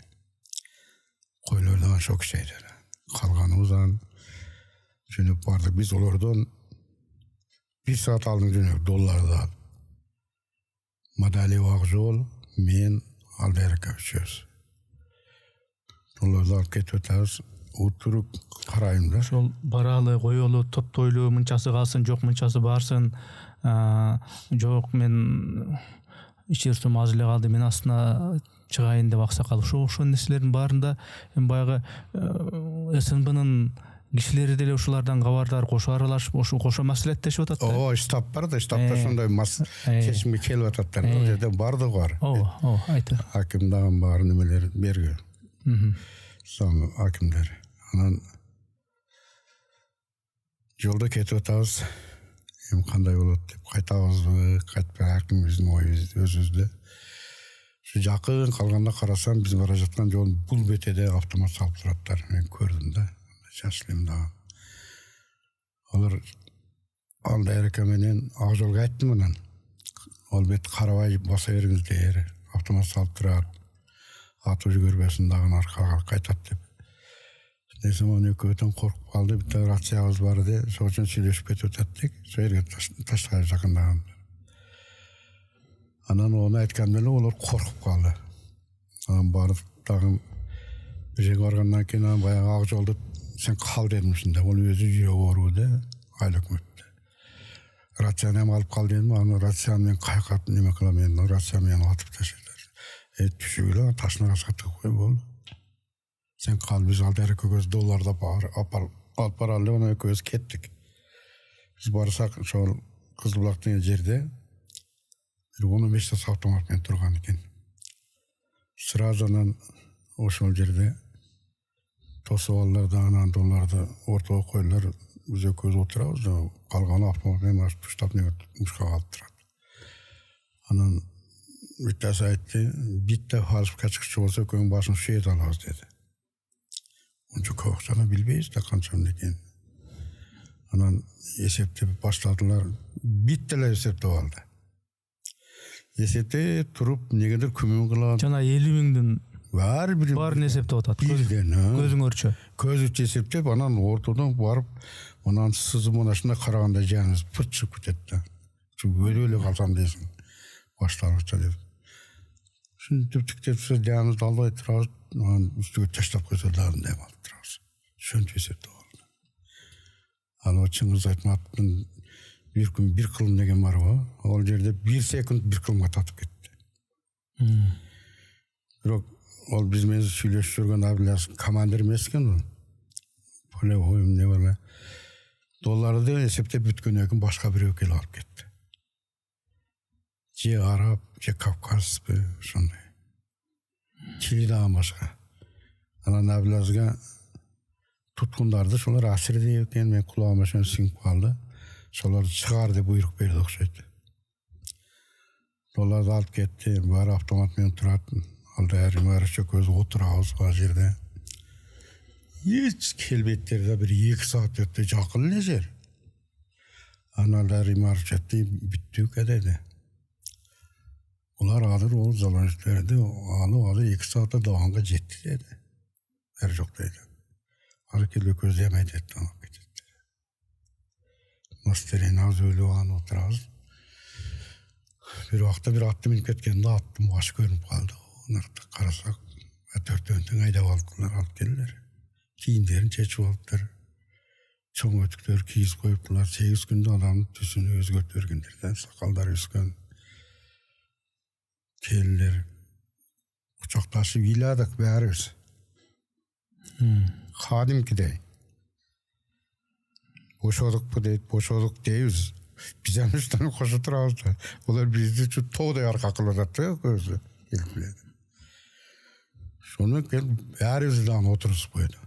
Койлорду ошол киши айдады. Калганыбыздан жөнөп бардык. Биз олордон 1 саат алдын жөнөп $. Алып. Мадалиев Акжол, мен Алдайраков үчөөбүз. $. Алып кетип атабыз. Отуруп карайм да. Ошол баралы, коелу, топтойлуу, мынчасы калсын, жок мынчасы барсын. Жок, мен ичерсем аз эле калды, мен астына чыгайын деп аксакал. Ошол нерселердин баарында баягы СНБнын кишилери деле ушулардан кабардар, кошо аралашып, кошо маселеттешип атат да. Штаб бар да, штабта ошондой чечимге келип ататтар. Ал жерде бардыгы бар. Айтты. Аким дагы бар немелер берген. Соң акимдер. Анан жолдо кетип атабыз. Эми кандай болот деп кайтабызбы, кайтпай акимибиздин ою өзүбүздө. Şu жакын калганда карасам, биз бара жаткан жолдун бул бетеде автомат салып тураттар. Мен көрдүм да. Шашлым да. Алар Алдайраков менен Акжолго айттым мындан. Ал бет карабай баса бериңиздер. Автомат салып турат. Атып жүгөрбөсүн, дагы аркага кайтат деп. Десем, аны экөөтөн коркуп калды. Битте рациябыз бар эди. Ошол үчүн сүйлөшүп кетип ататтык. Ошол жерге таштап жакындаган. Анан onu айткан эле олар коркуп калды. Анан барып дагы бир жерге баргандан кийин баягы Акжолду сен кал дедим ушунда. Ол өзү жүрөгү оору да, айыл өкмөттө. Рацияны алып кал дедим, аны рацияны мен кайкап неме кылам, мен рацияны менен атып таштадыр. Түшүгүлө ташына сатып кой болду. Sen kal, biz Aldayrakov'uz $. Alp baraldı, ona ekөөбүз кеттик. Biz барсак, ошол Кызылбулак деген жерде 15 тас автомат менен турган экен. Сразу анан ошол жерде тосуп алдылар, анан $. Ортого койлар, биз экөөбүз отурабыз да, калганы автомат менен туштап мушка калып турат. Анан биттеси айтты, битте фальшка чыкчу болсо экөөңүн башын шүйөт алабыз деди. Ончо көп акчаны билбейбиз да канча экен. Анан эсептеп баштадылар. Бит эле эсептеп алды. Эсепте туруп негедир күмөн кылат. Жана 50 миңдин Барын эсептеп атат. Birden, Көзүң өрчө. Көзү эсептеп, анан ортодон барып, анан сызып мынашына караганда жаныңыз пырт чыгып кетет да. Өлө эле калсам дейсиң. Башталгыча деп. Шынтып тиктеп жаныңызды албай турабыз, анан үстүгө таштап койсо дагы дем алып турабыз. Шөнтүп эсептеп алды. Ал Чыңгыз Айтматовдун bir күн bir кылым деген бар го. Ал жерде 1 секунд 1 кылымга татып кетти. Бирок ол биз менен сүйлөшүп жүргөн абилас командир эмес экен. Полевой эмне бар. Долларды эсептеп бүткөн экен башка бирөө келип алып кетти. Же Араб, же Кавказбы, ошондой. Чили дагы башка. Анан абиласга туткундарды шолар асирдей экен, мен кулагыма ошон сиңип калды. Шоларды чыгар деп буйрук берди окшойт. Долларды алып кетти, баары автомат менен турат. Алда Римарыча көз отурабыз ал жерде. Эч келбеттерде bir 2 saat өттү, жакын эле жер. Анан да Римарыча бүттүк dedi. Ular alır o zalanışlardı, alı 2 saate doğanға жетті dedi. Her жоқ dedi. Hareket közlemedi etti, alıp gitti. Nasıl az öyle o an oturağız. Bir vakti bir attım ilk etkende attım, baş görünüp kaldı. Onları da karasak, 4-4'ün ayda aldılar, alıp geldiler. Kiyinlerini çeçip aldılar. Çoğun ötükleri kiyiz koyuptular. 8 günde adamın tüsünü özgört örgünlerden, sakallar üskün. Keldiler. Uçaktaşıp iladık bärimiz. Hadim gidey. Boşoduk deyiz. Biz Afganistan'a koşu turabız da. Olar bizde şu toğday arka kılıdattı gözü. Gelip Şonu gel bärimizden oturup koydu.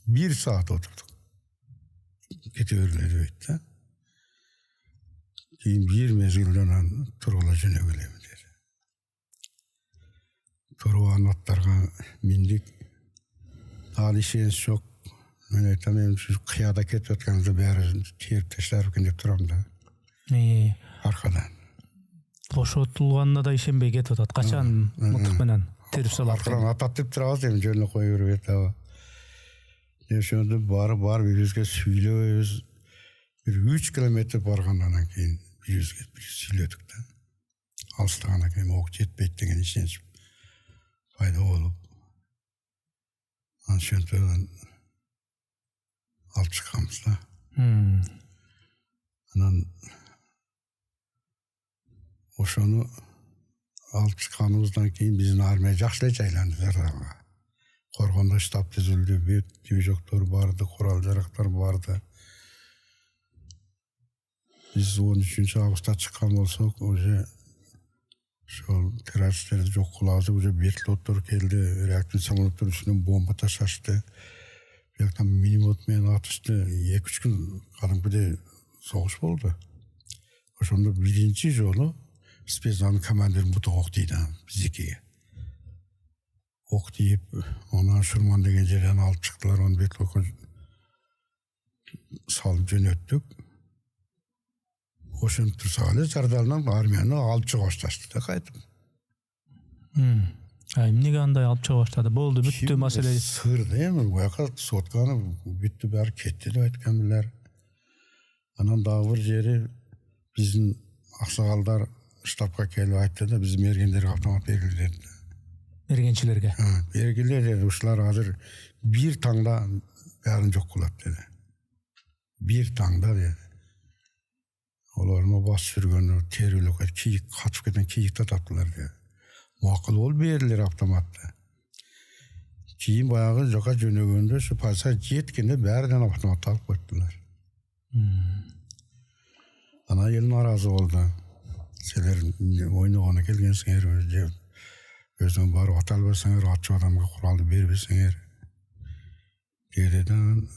1 saat oturduk. Getiverdiler öyle. Keyin bir mezgilden turgula jönögülem dedi. Turgu anlatlarga mindik. Alişen şok. Men aytam şu kıyada ketip ötkenizde bäri terip taşlar eкен деп turam da. Arkadan. Boşotulganda da işenbey ketip atat. Kaçan mıltık menен terip salar. Arkadan atat деп turabız endi jönüne koyup berip aba. Şöyle barıp bizge süylöbüz. Bir 3 kilometre bargandan keyin bizge süylödük da. Alstağına keyin ok jetpeyt degen işenç fayda bolup. Anşöntöden alıp çıkamız da. Anan oşonu alıp çıkanımızdan keyin bizin armiya jakşıla jaylandılar daga. Korgonda штаб түзүлдү, бет движоктор барды, курал жарактар барды. Biz 13 августта чыккан болсок, уже шол террористтерди жок кылабыз, уже вертолеттор келди, реактивный самолеттор үстүнөн бомба ташашты. Бияктан миномет менен атышты. 2-3 күн кадимкидей согуш болду. Ошондо биринчи жолу спецназын командирин буту ок тийди биздикиге. Ok deyip, ona Şurman degen жерден alıp çıktılar, onu betlokka salıp jönöttük. Oşun tursa ele Jardaldan armiyаны alıp çıga başlaştı da kaytıp. Эмнеге андай алып чыга баштады? Болду, бүттү маселе. Sır değil mi? Bu yaka sotkаны бүттү bari ketти деп aytkan biler. Anan dağ bir jeri bizim aksakallar штабка kelip aytты da bizim ergenlerge avtomat berildi dedi. Эргенчилерге. Bergiler dedi, uşlar hazır bir tangda bärin jok kılat dedi. Bir tangda dedi. Olarma bas sürgönü, terilök, kiyik, kaçıp keten kiyikte tattılar dedi. Muakıl ol beriler avtomatta. Kiyin bayağı joka jönögönde şu paysa jetkende bärden avtomatta alıp koydular. Ana el narazı oldu. Seler oynagana kelgensiňer, özüň bar atal berseňer, atçy adamga kuraldy berbeseňer. Dededen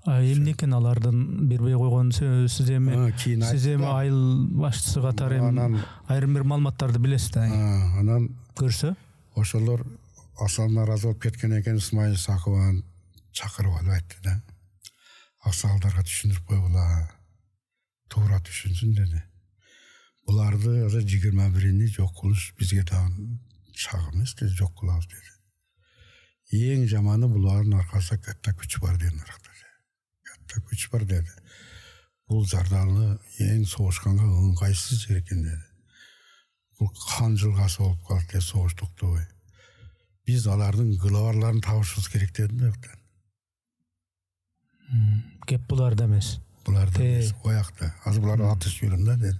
Эмнекен алардын бербей койгон сиз эми айыл башчысы катары айрым бир маалыматтарды билесиз да. Анан көрсө ошолор асал наразы болуп кеткен экен, Исмаил Сакыбаны чакырып алып айтты да. Асалдарга түшүндүрүп койгула, туура түшүнсүн dedi. Буларды 21-ни жок кылыш бизге дагы чак эмес деди, жок кылабыз деди. Эң жаманы булардын аркасында катта күч бар деген аракта. Катта күч бар деди. Бул Зардалы эң согушканга ыңгайсыз жер экен деди. Бул кан жылгасы болуп калды деди, согуш токтобой. Биз алардын главарларын табышыбыз керек деди да. Кеп буларда эмес. Буларда эмес, оякта. Азыр булар атыш жүрүм деди.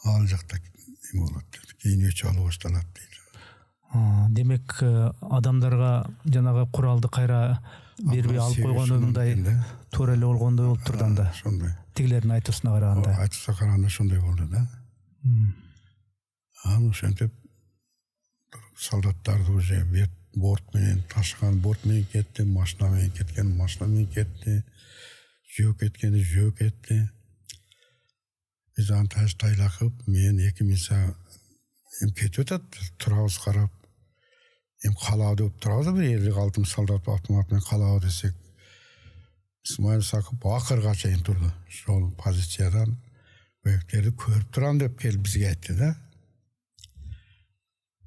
Ал жакта эме болот деди. Кийин өчү алып башталат дейт. Демек адамдарга жанагы куралды кайра бербей алып койгонундай туура эле болгондой болуп турду анда. Ошондой. Тигилердин айтуусуна караганда. Айтуусуна караганда ошондой болду да. Ошентип солдаттарды уже борт менен ташыган, борт менен кетти, машина менен кеткен, машина менен кетти, жөө кеткени жөө кетти. Биз анташ тайлакып, мен 2000 саат кетип атат, турабыз карап. Калабы деп турабыз, бир 56 солдат автомат менен калабы десек. Исмаил Сакып акырга чейин турду. Ошол позициядан бөйөктөрдү көрүп турам деп келип бизге айтты да.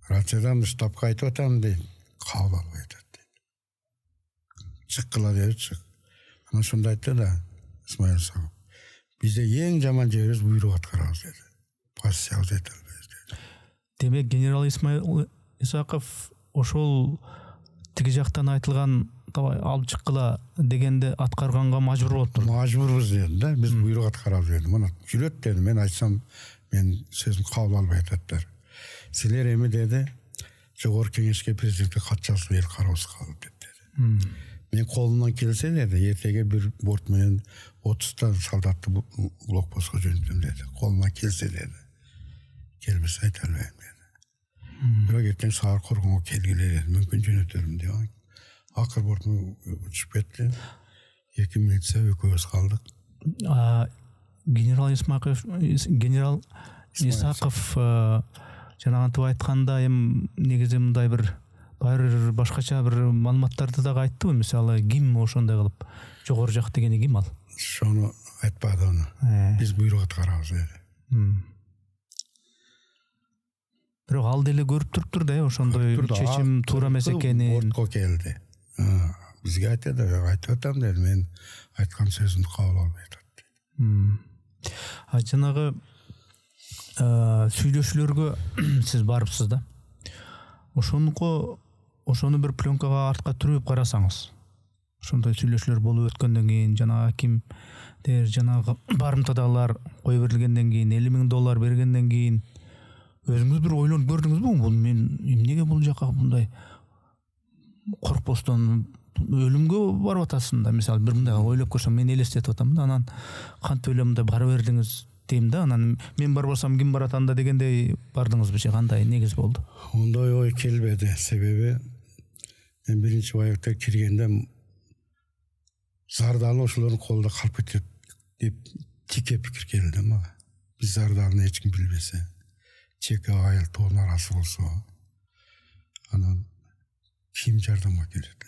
Рациядан штабка айтып атам дейт, кабыл албай атат дейт. Чыккыла деп чык. Анан ошондой айтты да Исмаил Сакып. Бизде эң жаман жерибиз буйрук аткарабыз деди. Позициябыз айта албайбыз деди. Демек генерал Исмаил Исаков ошол тиги жактан айтылган алып чыккыла дегенди аткарганга мажбур болуп турду. Мажбурбуз деди да, биз буйрук аткарабыз деди. Мына жүрөт деди, мен айтсам мен сөзүм кабыл албай ататтар. Силер эми деди, жогорку кеңешке президентке кат жазып эл кароосуз калып деди. Мен колумдан келсе деди, эртеге бир борт менен 30 та солдатты блокпостко жөнөтөм деди. Колумдан келсе деди. Келбесе айта албайм деди. Бирок эртең саар коргонго келгиле деди, мүмкүн жөнөтөрүм деп. Акыр борт учуп кетти. 2 милиция экөөбүз калдык. Генерал Исаков жанагынтип айтканда эми негизи мындай бир башкача бир маалыматтарды дагы айттыбы, мисалы ким ошондой кылып жогору жак дегени ким ал? Ошону айтпады аны. Биз буйрук аткарабыз деди. Бирок ал деле көрүп туруптур да, ошондой чечим туура эмес экенин. Бортко келди. Бизге айтты да, айтып атам деди, мен айткан сөзүмдү кабыл албай атат. Жанагы сүйлөшүүлөргө сиз барыпсыз да. Ошону бир пленкага артка түрүп карасаңыз, ошондой сүйлөшүүлөр болуп өткөндөн кийин, жанагы кимдер жанагы барымтадагылар кое берилгенден кийин, $50,000 бергенден кийин өзүңүз бир ойлонуп көрдүңүзбү? Бул мен эмнеге бул жака мындай коркпостон өлүмгө барып атасың да, мисалы бир мындай ойлоп көрсөм, мен элестетип атам да, анан кантип эле мындай бара бердиңиз дейм да, анан мен барбасам ким барат анда дегендей бардыңызбы же, кандай негиз болду? Ондай ой келбеди, себеби мен биринчи маекте киргенде Зардалы ошолордун колунда калып кетет деп тике пикир келди мага. Биз Зардалыны эч ким билбесе, чек айыл тоонун арасы болсо, анан ким жардамга келет?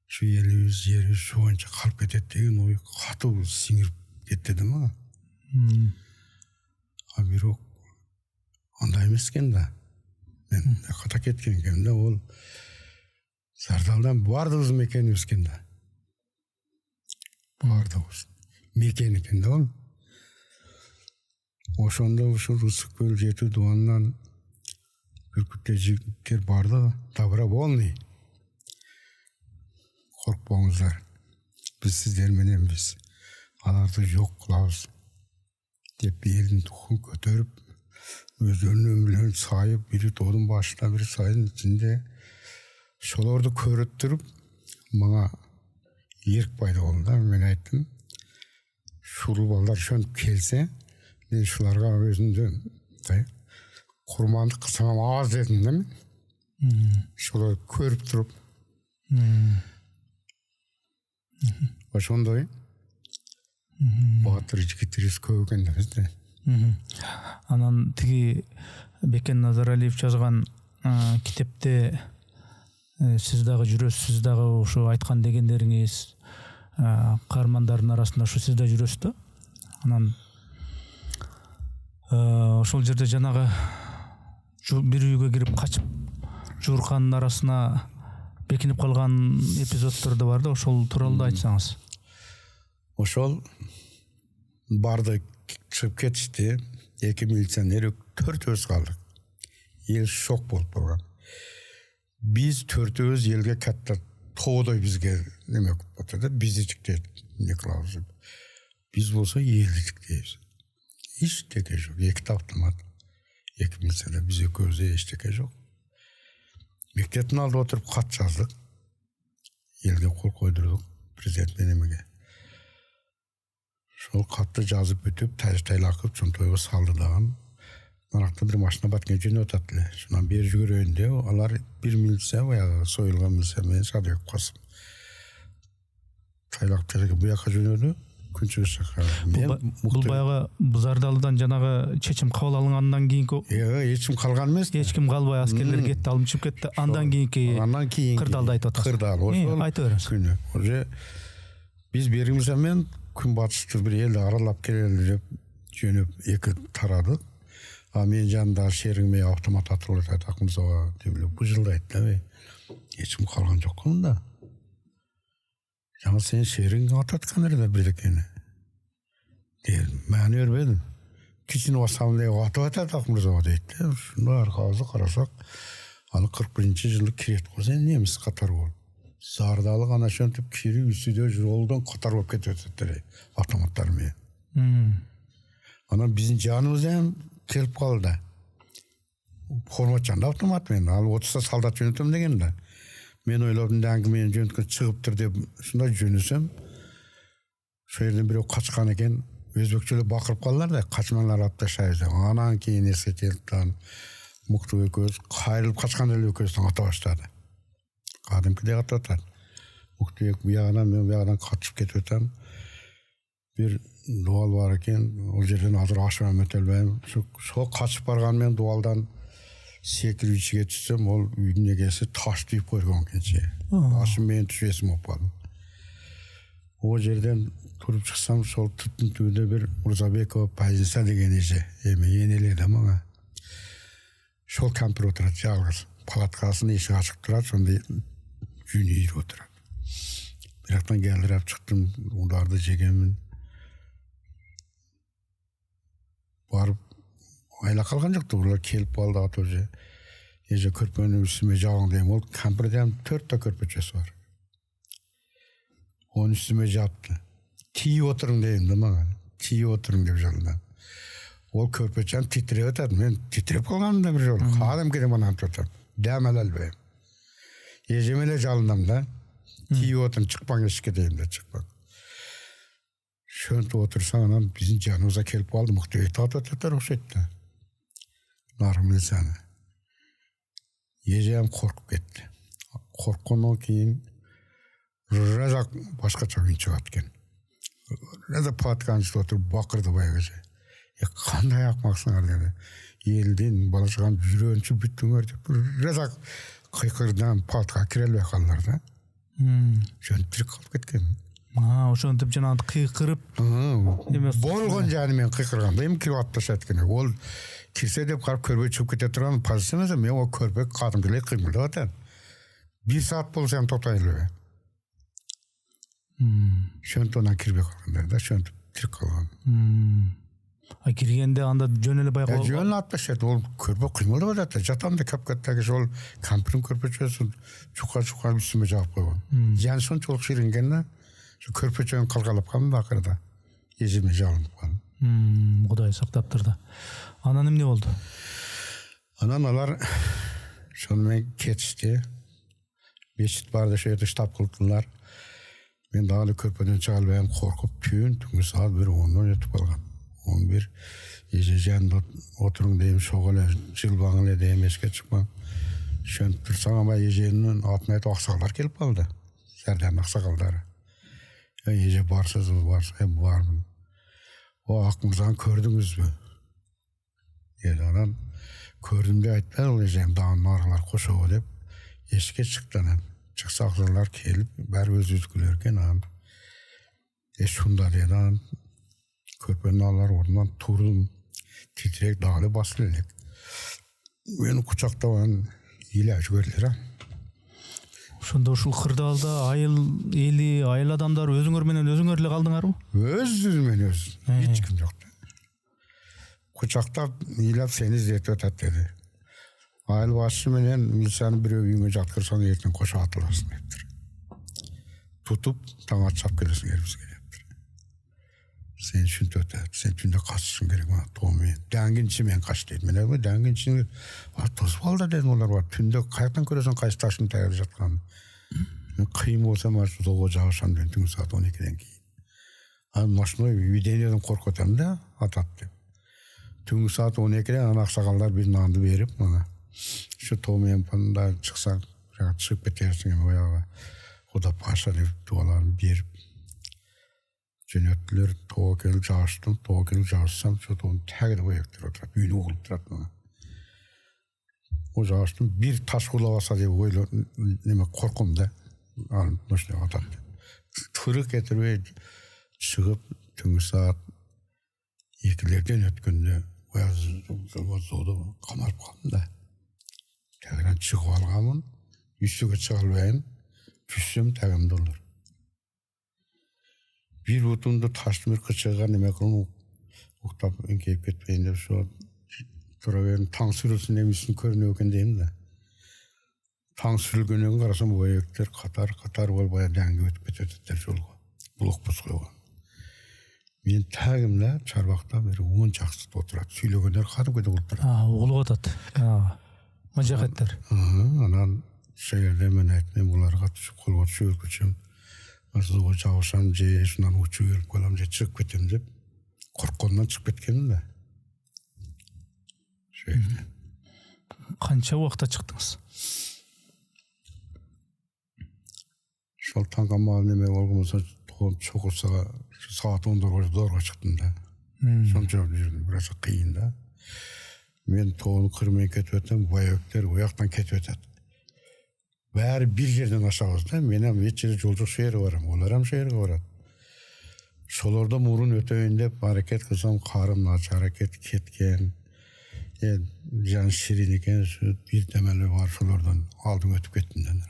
Şu elimiz yerimiz şu anca kalp ettiğin oyu katı sinir gitti değil mi? Bирок андай эмескен да. Мен ката кеткен экен да, ол Зардалдан бардыбыз мекенибиз экен да. Бардыбыз. Мекен экен да ол. Ошондо ушул Ысык көл жети дуанынан бүркүттө жигиттер барды, добровольный. Коркпоңуздар. Биз сиздер мененбиз. Аларды жок кылабыз деп элдин духун көтөрүп, өздөрүнүн өмүрлөрүн сайып, бири тоодун башында, бири сайдын ичинде ошолорду көрүп туруп, мага эрк пайда болду да. Мен айттым, ушул балдар ошентип келсе, мен шуларга өзүмдү курмандык кылсам аз дедим да мен. Ошолорду көрүп туруп. Ошондой баатыр жигиттерибиз көп экен да бизде. Анан тиги Бекен Назаралиев жазган китепте сиз дагы жүрөсүз, сиз дагы ошо айткан дегендериңиз каармандардын арасында ошо сиз да жүрөсүз да. Анан ошол жерде жанагы бир үйгө кирип качып жууркандын арасына бекинип калган эпизоддор да бар да, ошол тууралуу да айтсаңыз. Ошол барды чыгып кетишти. 2 милиционер 4-өз калдык. Эл шок болуп калган. Биз 4-өз элге катта тоодой бизге неме кылып атат, бизди жиктейт. Не кылабыз? Биз болсо элди жиктейбиз. Эчтеке жок. 2 автомат. 2 милиционер, биз экөөбүздө эчтеке жок. Мектептин алдында отуруп кат жаздык. Элге кол койдурдук президент менемеге. Шол катты жазып бүтүп, тайлакып чонтойго салды даган. Наракта бир машина баткен жөнөтөт эле. Шунан бери жүгөрөйүндө алар 1 милиция баягы союлган милиция менен Садык касып. Тайлак тереге буяка жөнөдү. Күнчүгү шакар. Бул баягы Бузардалыдан жанагы чечим кабыл алынгандан кийинки. Эч ким калган эмес. Эч ким калбай аскерлер кетти, алынып кетти. Андан кийинки кырдаалды айтып атасыз. Кырдаал. Айтып бериңиз. Күнү. Уже биз беримиз менен күн батышты бир элди аралап келели деп жөнөп 2 тарадык. А мен жанында шериңме автомат атылып атат Акмырзага деп бужылдайт да. Эч ким калган жок мында. Жаңа сен шериң ататкан эле бирдекени. Мен бербедим. Кичине басамын деп атып атат Акмырзага дейт. Шунда аркабызды карасак, аны 41-жылы кирет го, сен немис катар бол. Зардалык ана шөнтүп кирип үстүдө жолдон катар болуп кетип атат автоматтар менен. Анан биздин жаныбыз эм келип калды. Формачанда автомат менен, ал 30 солдат жөнөтөм деген да. Мен ойлодум да аңгиме жөнөткөн чыгыптыр деп, ушундай жөнөсөм, ошол жерден бирөө качкан экен, өзбекчө эле бакырып калдылар да, качмаңдар алып ташайбыз деп. Анан кийин эске келиптан Мукту экөөбүз кайрылып качкан эле экөөбүздөн ата баштады. Кадимкидей атып атат. Мукту эк буягынан, мен буягынан качып кетип атам. Бир дуал бар экен, ол жерден азыр ашып өтөлбөйм. Шо качып барган мен дуалдан секирип ичиге түшсөм, ол үйдүн эгеси таш түйүп койгон экен. Башым менен түшөсүм болуп калды. О жерден туруп чыксам, шол түптүн түбүндө бир Мурзабекова Пайзиса деген эже, эми энеледи мага. Шол кампир отурат жалгыз. Палаткасынын эшиги ачык турат, сонда жүнү ийип отурат. Бирактан келдирип чыктым, уларды жегенмин. Барып айла калган жокту, улар келип калды аты уже. Эже көрпөнүн үстүмө жабың дейм, ол кампирден 4 та көрпөчөсү бар. Onun üstüme yaptı. Tiyi oturun deyim de bana. Tiyi oturun деп жалындан. Ол көрпөчөн титиреп атат. Мен титиреп калгам да бир жолу. Кадим келе мана антып. Дәмел албайм. Эжем эле жалындам да. Тиyi отурун чыкпаң эшикке дейм да чыкпак. Шөнтүп отурсаң анан биздин жаныбызга келип калды. Муктубекти атып атат окшойт да. Нармылсаны. Эжем коркуп кетти. Корккондон кийин Разак башкача үн чыгат экен. Разак патканчы отуруп бакырды баягы. Кандай акмаксыңар деди. Элдин балачаган жүрөөнчү бүттүңөр деп. Разак кыйкырдан патка кире албай калдылар да. Жөнтүрүп калып кеткен. Ошентип жанагы кыйкырып болгон жаны мен кыйкырганда эми кирип атышат экен. Ол кирсе деп карап көрбөй чыгып кете турган позиция эмес, мен о көрбөй кадимки эле кыймылдап атат. 1 саат болсо ham токтой эле. Шөнтөнөн кирбей калгандар да, шөнтүп кирип калган. Киргенде анда жөн эле байкалып. Жөн атпашат, ол көрбө кыймылдап атат. Жатам да капкаттагы жол кампирин көрпөчөсүн чука үстүмө жаап койгон. Жан сончолук ширинген да, көрпөчөнү калгалап калдым акырда. Эжеме жалынып калдым. Кудай сактаптырды. Анан эмне болду? Анан алар шону менен кетишти. Мечит барды, ошол жерде штаб кылдылар. Мен дагы көрпөдөн чыга албайм, коркуп түнгү саат 1:10 өтүп калган. 11 эже жанында отуруң дейм, шого эле жылбаң эле дейм, эске чыкпаң. Шөнтүп турсаң ама эженин атын айтып аксагалдар келип калды. Жардам аксагалдары. Эже барсыз, бармын. О Акмырзаны көрдүңүзбү? Деди. Анан көрдүм деп айтпай, ал эжем дагы нарылар кошобу деп эшикке чыкты. Анан чыкса аксагалдар келип, баары өзүбүздүкүлөр экен. Анан шунда деди. Анан көрпөнү алар ордунан турдум. Титирек дагы эле басып элек. Meni kuchaktagан ila жүгөрлөр. Ошондо ушул кырдаалда айыл адамдар өзүңөр менен өзүңөр эле калдыңарбы? Өзүмен өз. Эч ким жок. Kuchaktап илап сени издетип атат деди. Айыл башчы менен милициянын бирөө үйүңө жаткырсаң эртең кошо атыласың дептир. Тутуп таң атшап келесиң бизге дептир. Сен ушинтип атат. Сен түндө качышың керек мына тооми. Даңгинчи мен кач дейт. Мен айбы даңгинчи тосуп алды дедим олар бар. Түндө каяктан көрөсүң кайсы таштын тагында жатканын. Мен кыйын болсо марш долго жабышам дедим түнкү саат 12ден кийин. Ал машиной видениеден коркуп атам да атат деп. Түнкү саат 12де ана аксакалдар бир нанды берип мына şu to'men panda chiqsang chiqib ketersin oyog'i xudo pasha deb duolarni berib jo'natdilar. To'g'ri kelib jashsam shu to'g'ri tagida qo'yib turadi uyni o'g'ilib turadi mana o jashdim bir tash qulab olsa deb o'ylab nima qo'rqimda boshqa otadi turib ketirib chiqib tungi soat 2lerden o'tganda qamalib qoldim da tagdan chiqib olganman üstüge chiqa olmayin tushsam tagimda ular bir butundu taşlı bir kıçığa nime kılın uktap enkeyip ketmeyin deb şu turaverin taң sürülsün demişsin körünüyor eken deyim de taң sürülgönüğün karasam bu ayaklar katar ol baya denge ötüp ketetler jolga blok bus koygan. Men tagimda çarbakta bir 10 çaksız oturat süylögönler kadımkede olup durат. Oğlu atat. Majaketler. Anan şehirde men aytmam bularga kolga çöküçüm. Aslında o çalışan şundan uçup yürüp kalam çıkıp ketem dep korkkandan çıkıp ketkenim de. Qancha vaqtda chiqdingiz? Şol tanqamal neme bolmasa çokursa saat 10'da çıktım da. Şonça yürüdüm biraz kıyın da. Men toğunu kırmaya ketip ötem, bayökler o yaktan ketip ötet. Bari bir yerden aşağızda, menem geçeri jolcuk şehri varam, olaram şehri varat. Şolarda murun ötöyünde hareket kılsam, karım naç hareket ketken, can şirin eken, bir temeli var şolardan aldım ötüp kettinden.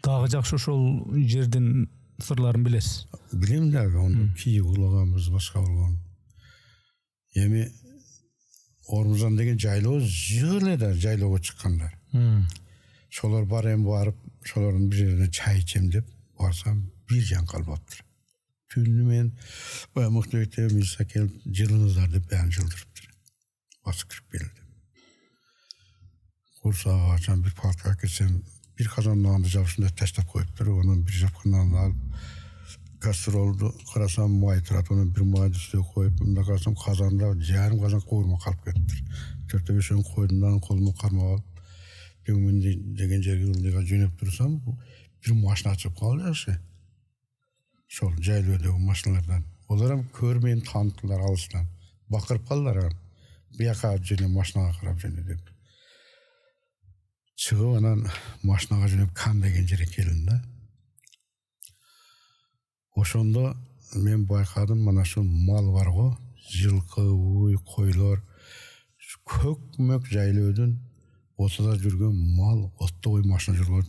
Dağı jakşı şol жердин sırlarını bilesiz. Bilem de, onu kiyi ulağımız başka olgan. Yemi Ormuzan degen jaylo jığılar jayloga çıkkanlar. Şolar barıp şoların bir yerine çay içem dep barsam bir jan kalbaptır. Tünlü men baya muhtemete misakel jılınızlar dep ben jıldırıptır. Bası kırıp beldim. Kursağa açan bir palka kesem bir kazan nağında javşında taşlap koyuptur. Onun bir japkından alıp kastroldu. Karasam muaytırat onun bir muayt üstüne koyup bunda karasam kazanda yarım kazan koyurma kalıp kettir. 4-5 koydumdan kolumu karma alıp döngün degen jerge ıldığa jönep dursam bir maşina açıp kaldı şey. Şol jaylödögi maşinalardan. Olaram körmeyin tanıttılar alıştan. Bakırıp kaldılar. Bir yaka jene maşinaga karap jene dep. Çıgıp anan maşinaga jönep kan degen jere kelin da. Oşonda men baykadım mana şu mal var go, жылкы, uy, koylar, kökmök jaylödün otada jürgen mal, otto oy maşina jürgen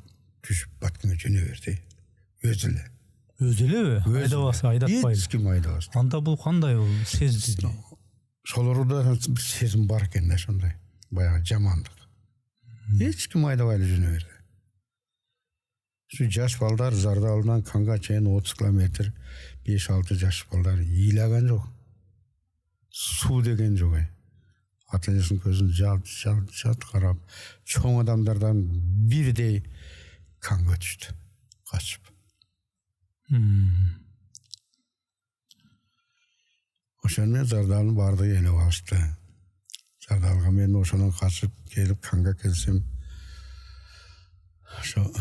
düşüp batkına jöne berdi. Özüle. Özüle mi? Aydabası, aydatpaylı. Hiç kim aydabası. Anda bu kanday ol, sezdi. Şolarda bir sezim var eken de şonday. Bayağı jamandık. Hiç kim aydabaylı jöne berdi. Şu yaş ballar Zardal'dan Kanga çayın 30 kilometre 5-6 yaş ballar yiyilagan yok. Su degen yok. Atanasının gözünü jalt karab. Çoğun adamlardan bir de Kanga düştü. Kaçıp. Oşanmen Zardal'ın bardığı ele bastı. Zardal'a men oşanan kaçıp gelip Kanga kelsem şu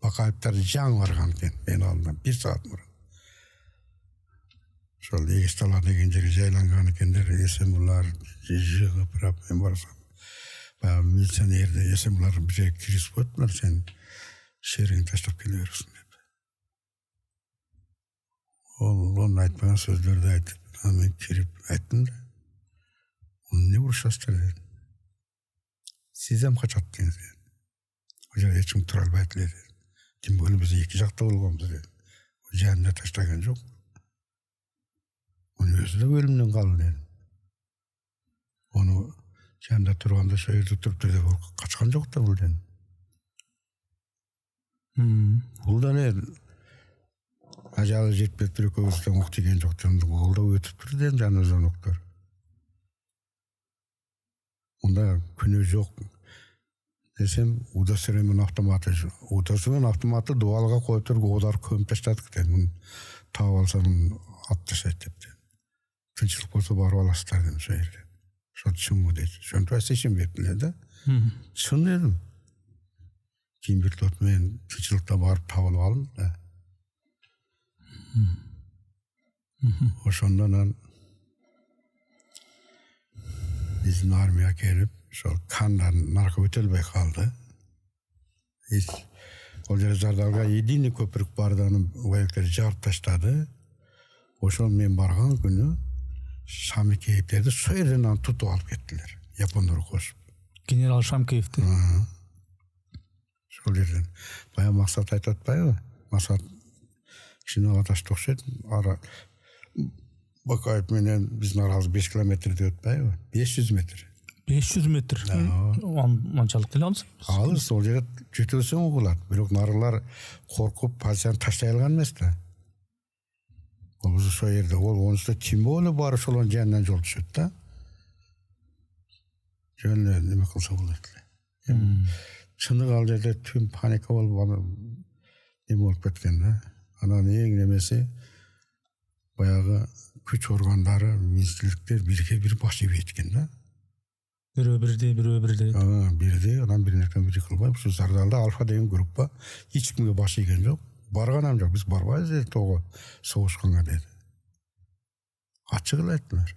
bakayıptar jan varganken ben aldım 1 saat mı? Şol Egistalar degen jeri jaylangan ekenler esem bular jığıp rap ben barsam. Bayağı militsionerde esem bular bir şey kirisip ötmüler sen şehrini taşlap geliyorsun hep. Onun aytmayan sözleri de aytıp hemen kirip ayttım da Ne uğraşasызlar dedim. Sizem kaçattınız dedim. Hoca hiç kim tura albaytı dedi. Kim böyle bize iki jakta olganbız dedi. Hoca'nda taşlagan yok. Onu özü de bölümden kaldı dedim. Onu janında turganda şöyle tutup dedi. Kaçkan yok da bu dedim. Бұл да не ажалы жетпей тұр көбістен оқ тиген жоқ жанды ол да өтіп тұр дедім жаңа жаноқтар. Онда күні жоқ десем удостовремен автоматы дуалға қойып тұр олар көміп таштадық дедім. Тауып алсам ат тастайды деп. Тыншылық болса барып аласыздар дедім сол жерде. Сол шын деді. Сонда сешен бердім деді. Шын дедім. Кейін бір мен тыншылықта барып табылып алдым да. Ошондан биздин армия келип, ошол кандан наркы өтөлбөй калды. Ол жерде Жардалга единый көпүрүк барды, аны вояктар жаап таштады. Ошол мен барган күнү Шамкеевтерди сол жерден аны тутуп алып кеттилер. Япондар кошуп. Генерал Шамкеевди. Сол жерден бая максат айтып атпайбы? Максат кичине аташ окшойт. Ара Бакаев менен биздин арабыз 5 километрди өтпөйбү? 500 метр. 500 метр. Анчалык деле алыс. Алыс, сол жерде жетелсең угулат. Бирок нарылар коркуп позицияны таштай алган эмес да. Ол ошол жерде онусу ким болуп барып ошолордун жанынан жол түшөт да. Жөн неме кылса болот эле. Чындык ал жерде түн паника болуп неме болуп кеткен да. Анан эң немеси баягы күч органдары, министрликтер бирге-бир баш ийип кеткен да. Бирөө бирдей, анан бир нерсе бир кылбай, ушу Зардалда Альфа деген группа эч кимге баш ийген жок. Барганам жок, биз барбайбыз деди тоо согушканга деди. Ачык эле айттылар.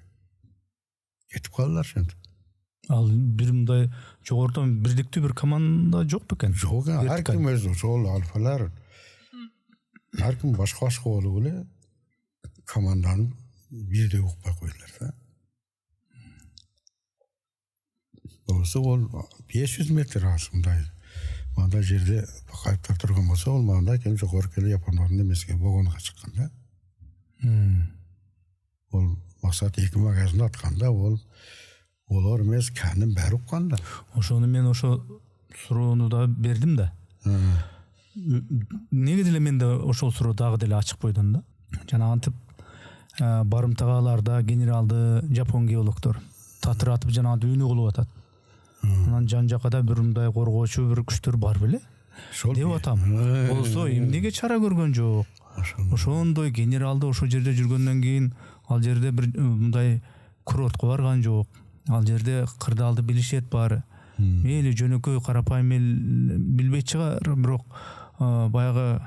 Кетип калдылар ошентип. Ал бир мындай жогорудон бирдиктүү бир команда жок бекен? Жок, ар ким өзү ошол Альфалар. Ар ким башка болуп эле команданы бирдей укпай койдулар да. Болсо ол 500 метр асындай. Мында жерде Бакаевтар турган болсо, ол мында кем жогору келе Япондордун эмеске вагонго чыккан да. Ол максат 2 магазин атканда, олар эмес кандын баары уккан да. Ошону мен ошо суроону да бердим да. Неге деле мен да ошол суроо дагы деле ачык койдум да. Жана антип барымтагаларда генералды жапон геологдор татыратып жана дүйнө кылып атат. Анан жан жакада бир мындай коргоочу бир күчтөр бар беле? Деп атам. Болсо эмнеге чара көргөн жок? Ошондой генералды ошол жерде жүргөндөн кийин ал жерде бир мындай курортко барган жок. Ал жерде кырдаалды билишет баары. Мейли жөнөкөй карапайым эл билбейт чыгар, бирок баягы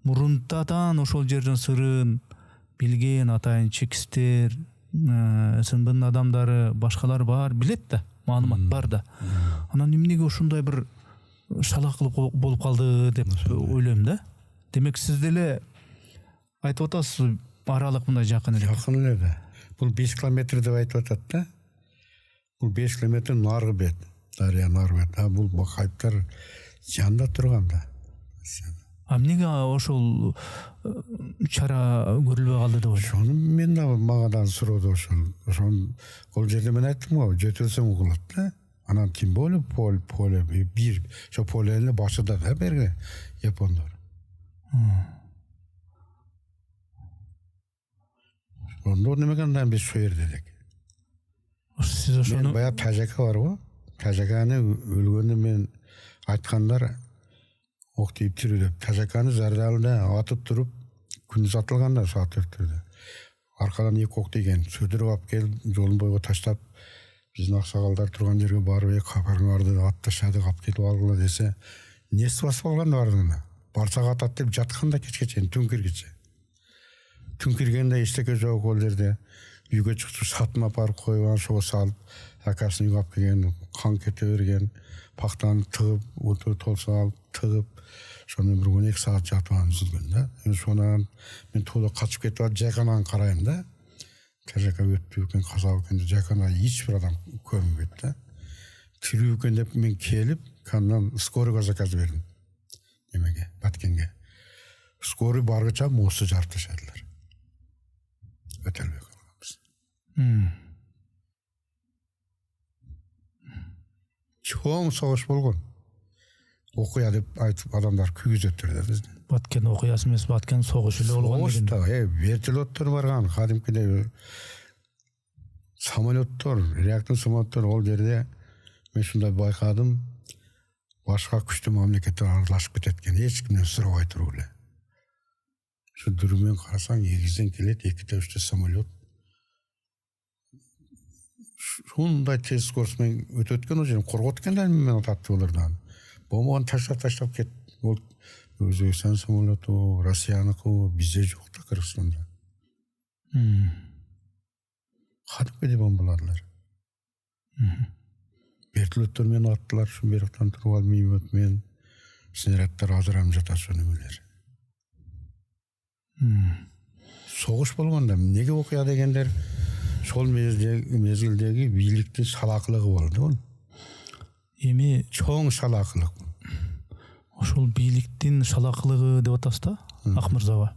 мурунтадан ошол жердин сырын билген атайын чекистер, СНБнын адамдары, башкалар бар, билет да, маалымат бар да. Анан эмнеге ошондой бир шалакылык болуп калды деп ойлойм да. Демек сиз деле айтып атасыз, аралык мындай жакын эле. Жакын эле да. Бул 5 километр деп айтып атат да. Бул 5 километр наргы бет, дарыя наргы бет. Бул Бакаевтар жанында турган да. Эмнеге ошол чара көрүлбөй калды деп ойлойм. Ошону мен да магадан сурооду ошол. Ол жерде мен айттым го, жетелсең угулат да. Анан ким болуп поле бир ошо полени башыда да берге япондор. Ондо немегенден биз ошол жерде элек. Сиз ошону бая Тажака бар го. Тажаканы өлгөндө мен айткандар ок тийип жүрү деп. Тажаканы Зардалда атып туруп күндүз атылганда саат 4-тө. Аркадан 2 ок тийген, сөдүрүп алып келип жолун бойго таштап биздин аксагалдар турган жерге барып капарыңарды ат таштадык, алып кетип алгыла десе, несі басып алган бардыгына. Барсак атат деп жатканда кечке чейин түн киргиче. Түн киргенде эчтеке жок ол жерде. Үйгө чыктып сатын апарып койгон, ошого салып, акасын үйгө алып келген, кан кете берген, пактаны тыгып, оту толсо алып тыгып, ошону бир 12 саат жатып жүргөн да. Ошонан мен туура качып кетип жайганан карайм да. тажака өтпей екен, қазақ екен, жақана ешбір адам көрінбеді да. Тірі екен деп мен келіп, каннан скорыйға заказ бердім. Немеге, Баткенге. Скорый барғыча мосы жарып ташадылар. Өтелбек алғанбыз. Чоң соғыш болған. Оқия деп айтып адамдар күйіз өттірді бізді. Баткен оқиясы емес, Баткен соғыш үлі болған деген. Соғышта, вертолеттер барған, кәдімгідей самолеттер, реактор самолеттер ол жерде мен шындай байқадым, башқа күшті мемлекеттер араласып кететкен, ешкімнен сұрау айтыру өлі. Şu дүрмен қарасаң, егізден келеді, 2-3 самолет. Шундай тез скоростьмен өтөткен ол жерін қорғоткенler мен ататты олардан. Болмаған таштап кет. Ол Өзбекстан самолеты, Россияныкі, бізде жоқ та Қырғызстанда. Кәдімгідей бомбаладылар. Вертолеттермен аттылар, шын беріктен тұрып ал минометмен снарядтар азырам жатар сөнімелер. Соғыш болғанда неге оқия дегендер сол мезгілдегі биліктің салақылығы болды ол. Эми Чоң салақылық. ошол бийликтин шалакылыгы деп атасыз да, Акмырзаба.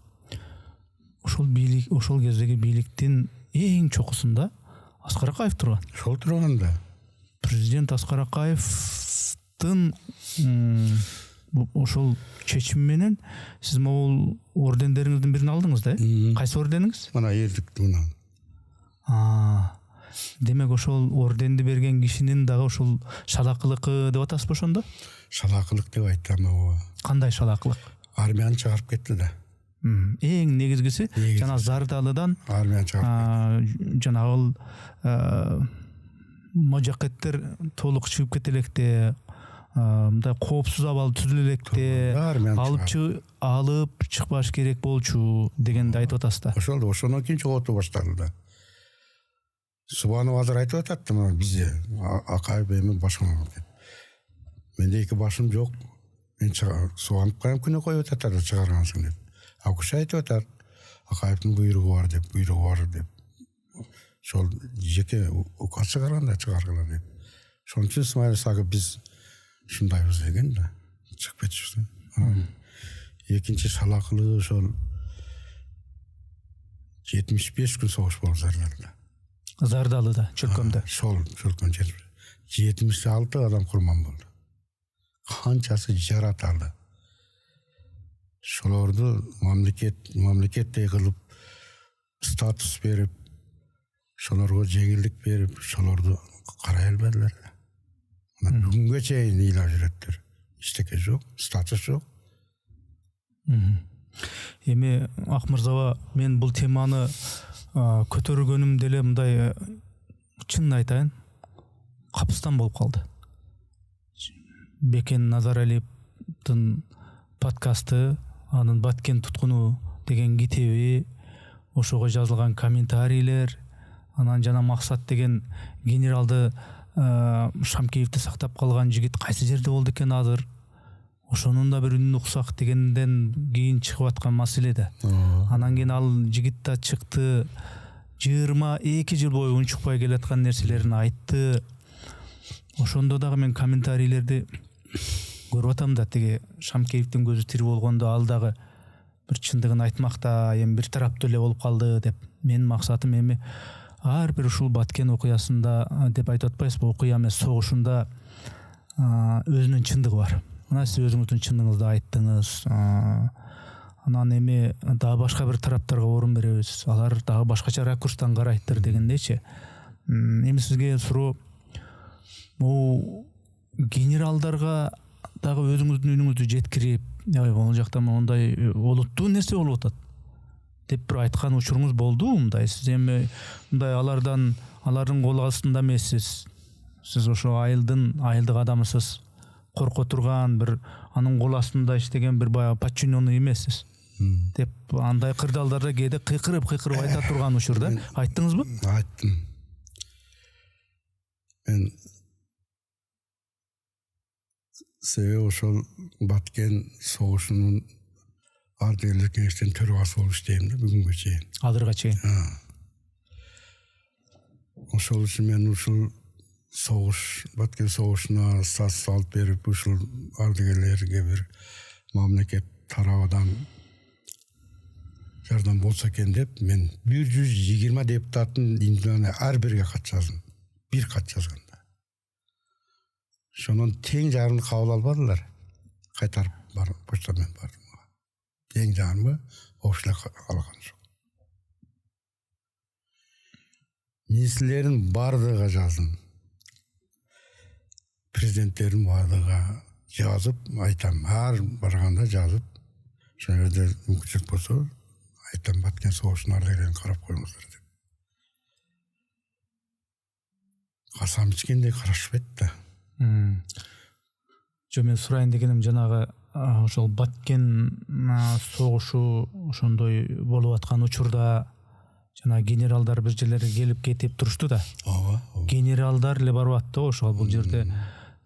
Ошол бийлик, ошол кездеги бийликтин эң чокусунда Аскар Акаев турган. Сол тұрғанда. Президент Аскар Акаевдин ошол чечими менен сиз могул ордендериңиздин бирин алдыңыз да? Кайсы ордениңиз? Мына Ердиктунан. Демек ошол орденди берген кишинин дагы ошол шалакылыгы деп атасызбы ошондо? Шалақылық деп айтам о. Кандай шалакылык? Армияны чыгарып кетти да. Эң негизгиси жана Зардалыдан армияны чыгарып жанагы мажакеттер толук чыгып кете электе, мындай коопсуз абал түзүлө электе, алып чыкпаш керек болчу дегенди айтып атасыз да. Ошондон кийин чогултуу башталды да. Субанов азыр айтып атат мына бизде Акаев эми башыма кетти. Менде эки башым жок. Мен Субанов кайым күнө коюп атат да чыгаргансың деп. Акуш айтып атат. Акаевдин буйругу бар деп. Шол жеке указ чыгарганда чыгаргыла деп. Шоның үчүн Смайыл Сагы биз ушундайбыз деген да. Чыгып кетишти. Экинчи шалакылыгы ошол 75 күн согуш болуп Зардалыда. Зардалыда, чөлкөмдө. Шол чөлкөм 76 адам курман болду. Канчасы жаратылды. Шолорду мамлекеттей кылып статус берип, шолорго жеңилдик берип, шолорду карай албадылар. Бүгүнгө чейин ыйлап жүрөттөр. Эчтеке жок, статус жок. Эми Акмырзаба, мен бул теманы көтөргөнүм деле мындай чын айтайын, капыстан болуп калды. Бекен Назаралиевдин подкасты, анын Баткен туткуну деген китеби, ошого жазылган комментарийлер, анан жана Максат деген генералды Шамкеевди сактап калган жигит кайсы жерде болду экен азыр? Ошонун да бир үнүн уксак дегенден кийин чыгып аткан маселе да. Анан кийин ал жигит да чыкты, 22 жыл бою унчукпай келаткан нерселерин айтты. Ошондо дагы мен комментарийлерди көрүп атам да, тиги Шамкеевдин көзү тирүү болгондо ал дагы бир чындыгын айтмакта, эми бир тараптуу эле болуп калды деп. Менин максатым эми ар бир ушул Баткен окуясында деп айтып атпайсызбы, окуя эмес согушунда өзүнүн чындыгы бар. Мына сиз өзүңүздүн чындыгыңызды айттыңыз. Анан эми дагы башка бир тараптарга орун беребиз. Алар дагы башкача ракурстан карайттыр дегендейчи. Эми сизге суроо, бул генералдарга дагы өзүңүздүн үнүңүздү жеткирип, бул жакта мондай олуттуу нерсе болуп атат деп бир айткан учуруңуз болду мындай? Сиз эми мындай алардын кол астында эмессиз. Сиз ошо айылдык адамысыз. Корко турган бир анын кол астында иштеген бир баягы подчиненный эмессиз деп андай кырдаалдарда кээде кыйкырып айта турган учурда айттыңызбы? Айттым. Мен себеби ошол Баткен согушунун ардагерлер кеңештин төрагасы болуп иштейм да бүгүнгө чейин. Азырга чейин. ошол үчүн мен ушул согуш, Баткен согушуна сас салып берип, ушул ардыгерлерге бир мамлекет тарабынан жардам болсо экен деп, мен 120 депутаттын индивидуально ар бирге кат жаздым. Бир кат жазганда. Шонун тең жарымын кабыл албадылар. Кайтарып почтамен бардым. Тең жарымы ошол алган жок. Министрлердин бардыгы жаздым. Президенттердин бардыгы жазып, айтам, ар барганда жазып, ошол жерде мүмкүнчүлүк болсо, айтам, Баткен согушунун ардыгерлерин карап коюңуздар деп. Касам ичкендей карашпайт да. Жо мен сурайын дегеним жанагы ошол Баткен согушу ошондой болуп аткан учурда жана генералдар бир жерлерге келип кетип турушту да. Ооба. Генералдар эле барып атты ошол бул жерде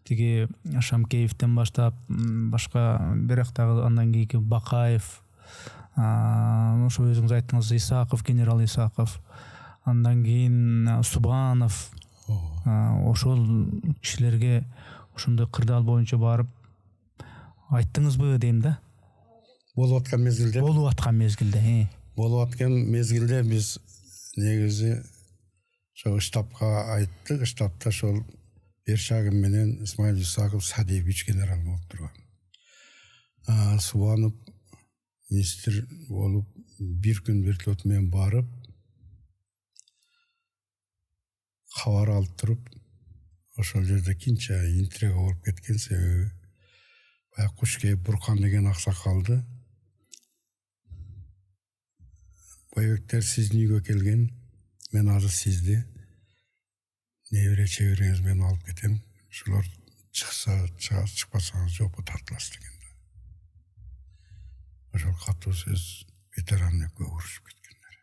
тиги Шамкеевден баштап башка бирактагы андан кийинки Бакаев, ошо өзүңүз айттыңыз, Исаков, генерал Исаков, андан кийин Субанов, ошол кишилерге ошондой кырдаал боюнча барып айттыңызбы дейм да? Болуп аткан мезгилде. Болуп аткан мезгилде биз негизи ошо штабка айттык, штабта ошол Вершагин менен Исмаил Исаков, Садиев 3 генерал болуп турган. Субанов министр болуп бир күн вертолет менен барып кабар алып туруп, ошол жерде кинче интрига болуп кеткен себеби баягы Кушкеев Буркан деген аксакалды Байбектер сиздин үйгө келген, мен азыр сизди небере чебериңиз менен алып кетем, ошолор чыкса чыкпасаңыз жопу тартыласыз деген. Ошол катуу сөз ветеран экөө урушуп кеткендер.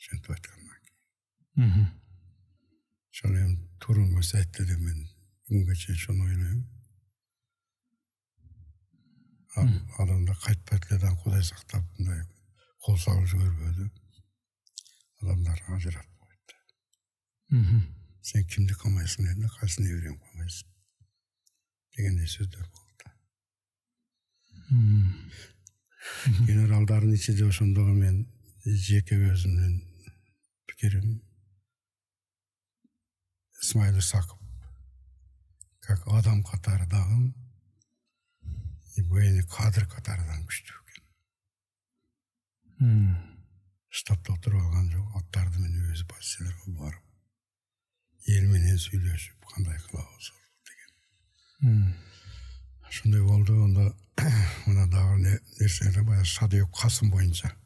Ошентип айткандан кийин. Ошол эми турун эмес айтты деп мен күнгө чейин ошону ойлойм. Адамдар кайтпайт эле, Кудай сактап, мындай кол салып жибербөдү. Адамдар ажыратып койду. Сен кимди камайсың дедим, кайсын неберең камайсың дегендей сөздөр болду. Генералдардын ичинде ошондого мен жеке өзүмдүн пикирим, Исмаил Исаков как адам катары дагы и военный кадр катарынан күчтүү экен. Штабта отуруп алган жок, аттарды менен өзү позицияларга барып, эл менен сүйлөшүп, кандай кылабыз деген. Ошондой болду. Онда мына дагы нерселер баягы Садыек Касым боюнча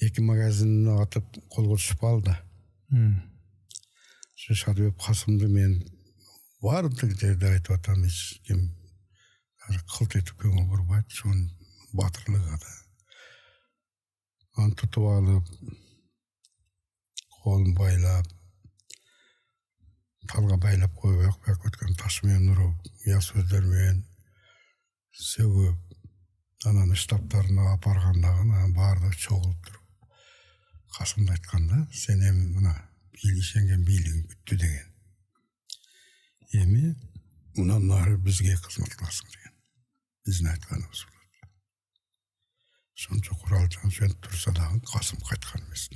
2 магазинди атып колго түшүп алды. Ошо Садыек Касымды мен бардык жерде айтып атам, эч ким кылт этип көңүл бурбайт, ошонун батырлыгы да. Аны тутуп алып, колун байлап, талга байлап коюп, бияк өткөн таш менен уруп, уя сөздөр менен сөгүп, анан штабтарына апаргандагы баардыгы чогулуп туруп, Касымды айтканда, сен эми мына ишенген бийлигиң бүттү деген. Эми мындан ары бизге кызмат кыласың деген. Биздин айтканыбыз болот. Сончо куралчан сөөнүп турса дагы Касым кайткан эмес.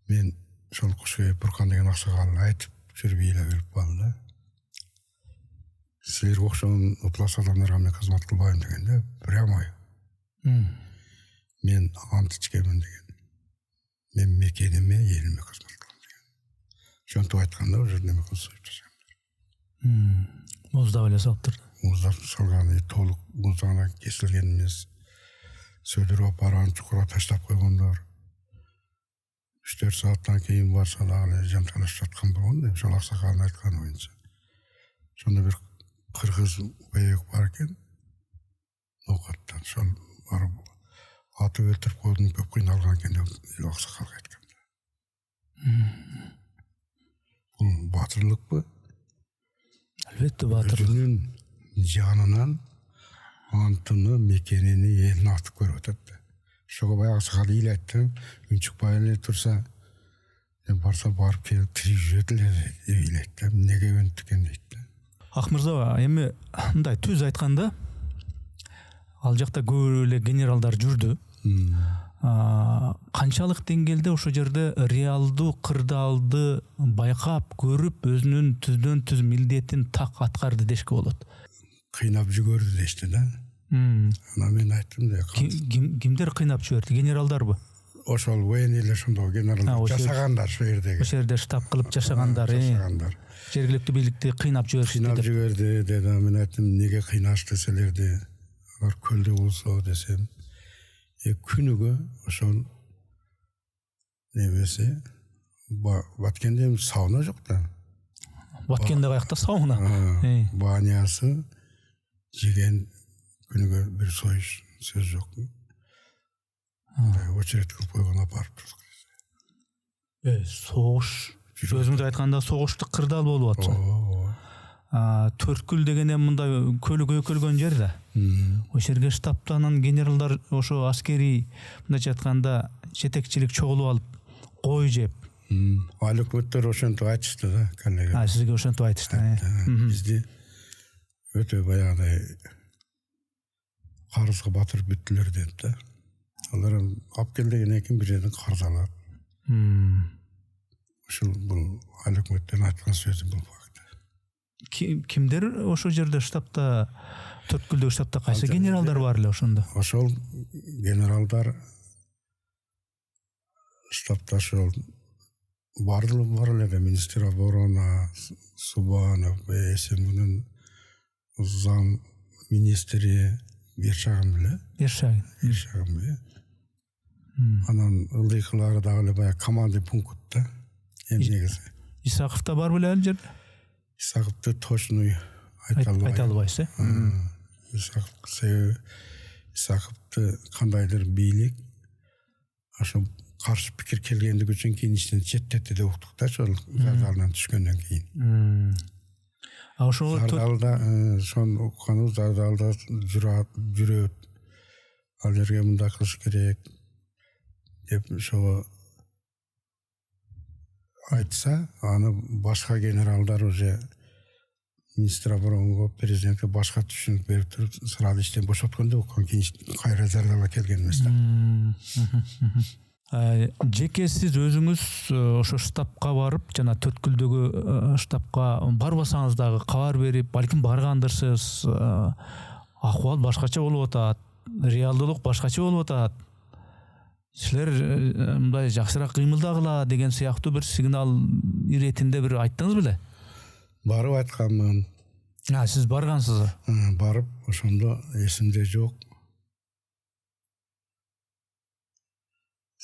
Мен ошол Кушкеев Буркан деген аксакалды айтып жүрүп ыйлап берип калды. Силерге окшогон утлас адамдарга мен кызмат кылбайм дегенде, прямой. Мен ант ичкенмин деген. Мен мекениме, элиме кызмат кылам деген. Ошентип айтканда уже неме кылып союп ташлаган. Муздап эле салыптыр. Муздап салган, толук муздаган кесилген эмес. Сөйдүрүп барган чукурга таштап койгондор. 3-4 сааттан кийин барса дагы жанталашып жаткан болгон деп ошол аксакалдын айтканы боюнча. Ошондо бир кыргыз бейек бар экен. Ноокаттан ошол барып атып өлтүрүп койдум, көп кыйналган экен деп аксакалга айткан. Бул батырлыкпы? Албетте батырлык. Өзүнүн жанынан антыны, мекенини, элин артып көрүп атат. ошого баягы сакал ыйлайттым, үн чыкпай эле турса барса барып келип тирүү жүрөт эле деп ыйлайт. Эмнеге өнт экен дейт. Акмырза, эми мындай түз айтканда ал жакта көп эле генералдар жүрдү. Канчалык деңгээлде ошо жерде реалдуу кырдаалды байкап көрүп өзүнүн түздөн түз милдетин так аткарды дешке болот. Кыйнап жүгөрдү дешти да. Ана мен айттым да. Кимдер кыйнап жиберди? Генералдарбы? Ошол военныйлар ошондо генералдар жашагандар ошол жердеги. Ошол жерде штаб кылып жашагандар. Жергиликтүү бийликти кыйнап жиберишти. Кыйнап жиберди деди. Мен айттым, неге кыйнашты силерди? Алар көлдө болсо десем, күнүгө ошол немесе Баткенде сауна жок да. Баткенде каякта сауна? Банясы жеген күнүгө бир союш сөз жок. Очерет кылып койгон апарып турду. Согуш, өзүңүз айтканда согуштук кырдаал болуп атат. Төрткүл деген мындай көлү көйкөлгөн жер да. Ошол жерге штабтан генералдар ошо аскерий мындайча айтканда жетекчилик чогулуп алып кой жеп. Ал өкмөттөр ошентип айтышты да, коллега. Сизге ошентип айтышты. Бизди өтө баягыдай карызга батырып бүттүлөр деп да. Алар алып кел дегенден кийин бир жерден карыз алат. Ушул бул ал өкмөттөрдүн айткан сөзү бул факт. Кимдер ошол жерде штабта, төрткүлдөгү штабта кайсы генералдар бар эле ошондо? Ошол генералдар штабта ошол бар эле да, министр оборона Субанов, СМУнун зам министри Бершагин беле? Бершагин. Анан ылдыйкылары дагы эле баягы командный пунктта. Негизи Исаков да бар беле ал жерде? Исаковду точно айта албайсыз, Исаковду кандайдыр бийлик ошо каршы пикир келгендиги үчүн кийин иштен четтетти деп уктук да, ошол зардалынан түшкөндөн кийин. Ошол зардалда ошону уккану зардалда жүрөт. Ал жерге мындай кылыш керек деп ошого айтса, аны башка генералдар уже министр обороны президентке башка түшүнүк берип туруп сразу иштен бошоткондо кийин кайра зардалга келген эмес да. Жеке сиз өзүңүз ошо штабка барып, жана төрткүлдөгү штабка барбасаңыз дагы кабар берип, балким баргандырсыз, акыбал башкача болуп атат, реалдуулук башкача болуп атат. Силер мындай жакшыраак кыймылдагыла деген сыяктуу бир сигнал иретинде бир айттыңыз беле? Барып айтканмын. Сиз баргансыз? Барып, ошондо эсимде жок.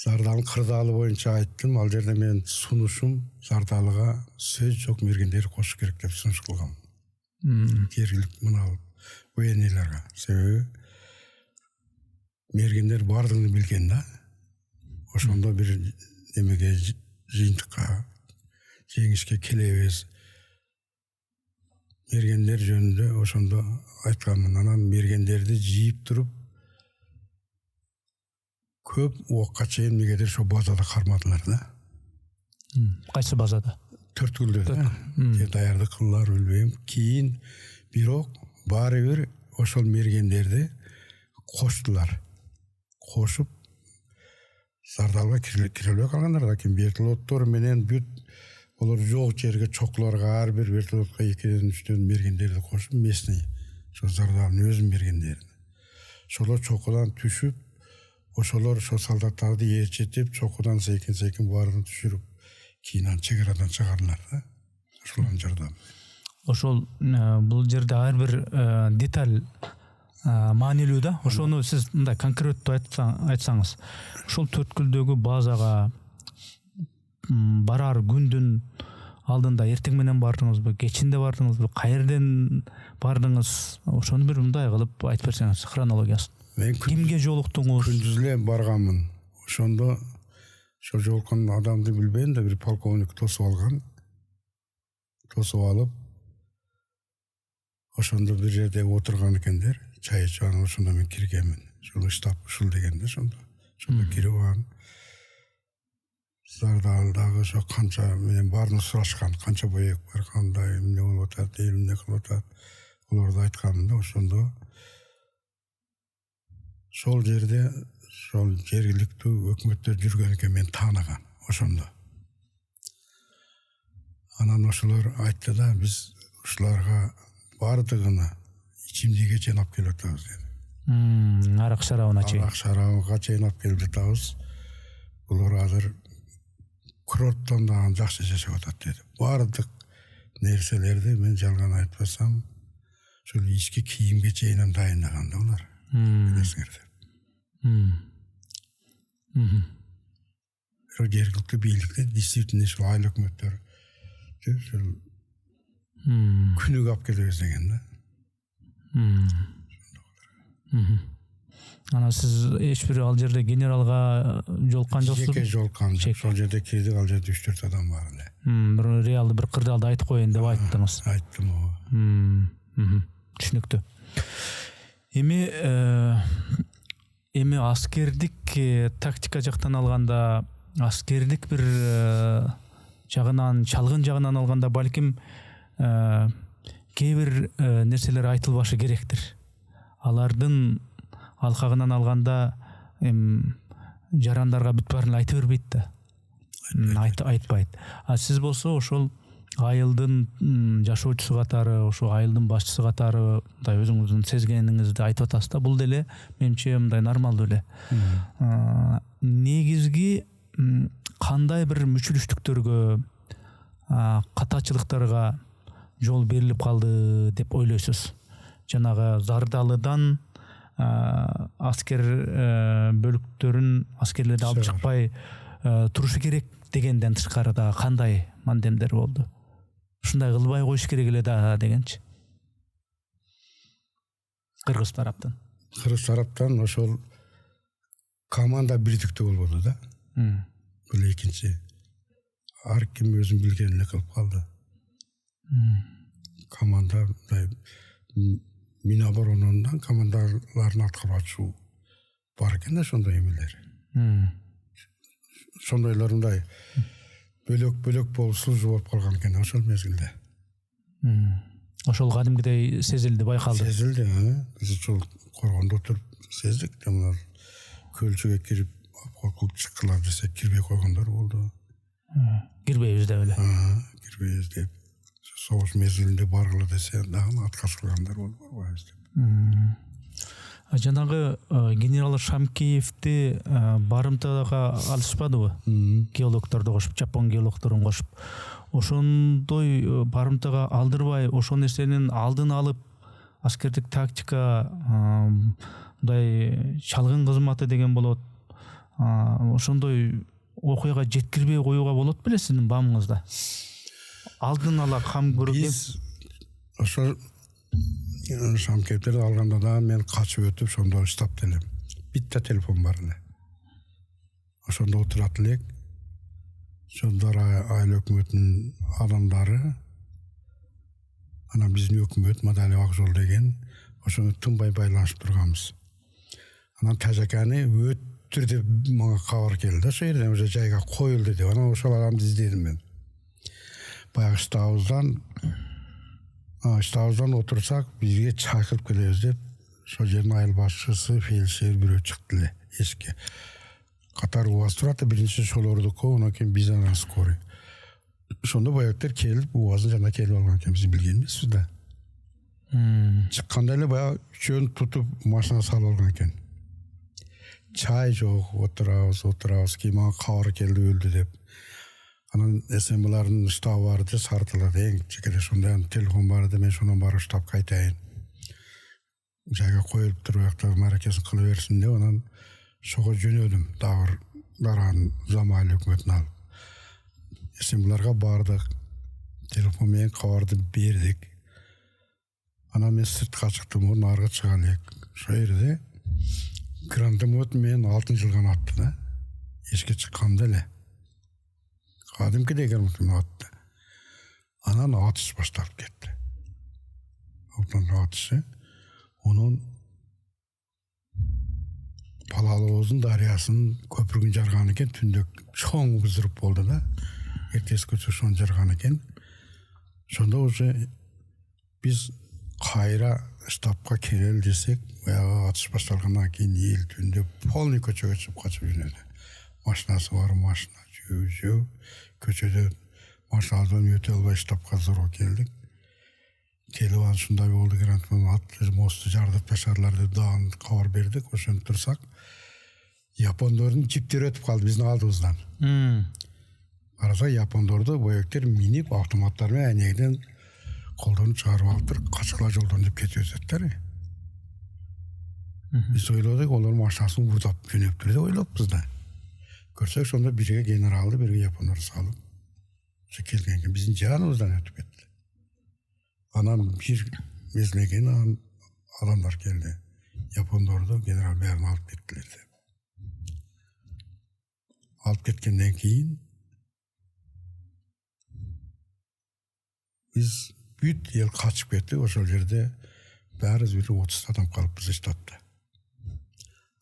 Зардалын кырдаалы боюнча айттым. Ал жерде менин сунушум зардалыга сөз жок, мергендерди кошуш керек деп сунуш кылгам. Жергиликтүү мына военныйларга. Себеби мергендер бардыгын билген да. Ошондо бир эмеге жыйынтыкка жеңишке келебиз. Мергендер жөнүндө ошондо айтканмын. Анан мергендерди жыйып туруп көп убакка чейин мегедер ошо базада кармадылар да. Кайсы базада? Төрткүлдө да. Даярдык кылдылар, билбейм. Кийин бирок баары бир ошол мергендерди коштулар. Кошуп зардалга кирелбей калгандар да, кийин вертолоттор менен бүт олар жок жерге чокуларга ар бир вертолотко 2-3 мергендерди кошуп, местный ошо зардалын өзүн мергендерин. Ошолор чокудан түшүп, ошолор ошо солдаттарды ээрчетип, чокудан сейкин баарын түшүрүп, кийин чек арадан чыгардылар да. Ошолордун жардамы. Ошол бул жерде ар бир деталь маанилүү да. Ошону сиз мындай конкреттүү айтсаңыз, ошол төрткүлдөгү базага барар күндүн алдында эртең менен бардыңызбы, кечинде бардыңызбы, каерден бардыңыз? Ошону бир мындай кылып айтып берсеңиз, хронологиясын. Кимге жолуктуңуз? Күндүз эле барганмын. Ошондо ошо жолуккан адамды билбейм да, бир полковник тосуп алган. Тосуп алып, ошондо бир жерде отурган экендер, чай ичип, ошондо мен киргенмин. Ошол штаб ушул дегенде, ошондо Şonda kirip algan. Zardalдағы ошо канча менен баарын сурашкан, канча боек бар, кандай эмне болуп атат, эл эмне кылып атат. Олорду айткам да, ошондо сол жерде сол жергиликтүү өкмөттөр жүргөн экен, мен тааныгам ошондо. Анан ошолор айтты да, биз ушуларга бардыгына ичимдикке чейин алып келип атабыз деди. Арак шарабына чейин. Арак шарабыга чейин алып келип жатабыз. Булар азыр курорттон дагы жакшы жашап атат деди. Бардык нерселерди мен жалган айтпасам, ошол ички кийимге чейин дайындаган да булар. Билесиңерди. Жергиликтүү бийликте действительно ушул айыл өкмөттөр ушул күнүгө алып келебиз деген да. Ана сиз эч бир ал жерде генералга жолуккан жоксузбу? Жеке жолуккан жок. Сол жерде кирдик, ал жерде 3-4 адам бар эле. Бир реалдуу бир кырдаалды айтып коеюн деп айттыңыз. Айттым ооба. Түшүнүктүү. Эми аскердик тактика жактан алганда, аскердик бир жагынан, чалгын жагынан алганда балким кээ бир нерселер айтылбашы керектир. Алардын алкагынан алганда жарандарга бүт баарын айта бербейт да. Айтпайт. А сиз болсо ошол айылдын жашоочусу катары, ошо айылдын башчысы катары мындай өзүңүздүн сезгениңизди айтып атасыз да. Бул деле менимче мындай нормалдуу эле. Негизги кандай бир мүчүлүштүктөргө, катачылыктарга жол берилип калды деп ойлойсуз? Жанагы Зардалыдан аскер бөлүктөрүн аскерлерди алып чыкпай турушу керек дегенден тышкары да кандай мандемдер болду? Ушундай кылбай коюш керек эле да дегенчи. Кыргыз тараптан. Кыргыз тараптан ошол команда бирдиктүү болбоду да. Бул экинчи. Ар ким өзүн билген эле кылып калды. Команда Миноборонунан командаларын аткаруучу бар экен да, ошондой эмелер. Ошондойлор мындай бөлөк болуп служба болуп калган экен ошол мезгилде. Ошол кадимгидей сезилди, байкалды. Сезилди, биз ошол коргондо туруп сездик. Мына көлчөгө кирип, коркуп чыккылап десек кирбей койгондор болду. Кирбейбиз деп эле. Кирбейбиз деп. Согуш мезгилинде баргыла десе дагы аткарышкандар болбойбуз деп. Жанагы генерал Шамкеевди барымтага алышпадыбы? Геологторду кошуп, жапон геологторун кошуп. Ошондой барымтага алдырбай, ошол нерсенин алдын алып, аскердик тактика, мындай чалгын кызматы деген болот. Ошондой окуяга жеткирбей коюуга болот беле сиздин баамыңызда? Алдын ала кам көрүп биз ошол Шамкевтерди алганда да мен качып өтүп ошондо штаб элем. Битте телефон бар эле. Ошондо отурат элек. Ошондор айыл өкмөтүнүн адамдары, анан биздин өкмөт Мадалия Акжол деген, ошону тынбай байланышып турганбыз. Анан тажаканы өттүр деп мага кабар келди. Ошол жерден уже жайга коюлду деп. Анан ошол адамды издедим мен. Баягы штабыбыздан отурсак, бизге чакырып келебиз деп, ошол жердин айыл башчысы, фельдшер бирөө чыкты эле эшикке. Катар УАЗ турат, биринчи шолордуку, анан кийин биз анан скорый. Ошондо баягытер келип, УАЗды жана келип алган экен, биз билген эмеспиз да. Чыкканда эле баягы үчөөнү тутуп машина салып алган экен. Чай жок, отурабыз, кийин мага кабар келди, өлдү деп. Анан СМБлардын штабы бар деп сартылады, чекеле ошондой телефон бар деп, мен ошондон барып штабка айтайын. Жайга коюлуп туруп, аяктагы мааракесин кыла берсин деп, анан ошого жөнөдүм. Дагы дараан Заман өкмөтүн алып. СМБларга бардык. Телефон менен кабарды бердик. Анан мен сыртка чыктым, нарга чыга элек. Ошол жерде гранатомет менен алтын жылган атты да. Эшикке чыкканда эле. Кадимкидей гранатомет атты. Анан атыш башталып кетти. Атышы. Онун Палалоозун дарыясын көпүргүн жарган экен, түндө чоң взрыв болду да. Эртеси күнү ошону жарган экен. Ошондо уже биз кайра штабка келели десек, баягы атыш башталгандан кийин эл түндө полный көчөгө чыгып качып жүрөдү. Машинасы бар, машина жөө көчөдө машинадан өтө албай штабка зор келдик. Келип анан ушундай болду экен, ат мосту жардып ташадылар деп дагы кабар бердик. Ошентип турсак, япондордун жиптери өтүп калды биздин алдыбыздан. Караса япондорду боектер минип автоматтар менен энегиден колдорун чыгарып алыптыр, качкыла жолдон деп кетип өтөттөр. Биз ойлодук, олар машинасын урдап жөнөптүр деп ойлоппуз да. Көрсөк, ошондо бирге генералды, бирге япондор салып, ошо келген биздин жаныбыздан өтүп кетти. Анан бир мезгилден кийин адамдар келди. Япондорду генерал бәрін алып кеттилер деп. Алып кеткенден кийин биз бүт ел качып кетти. Ошол жерде баарыбыз бир 30 адам калыппыз штабта.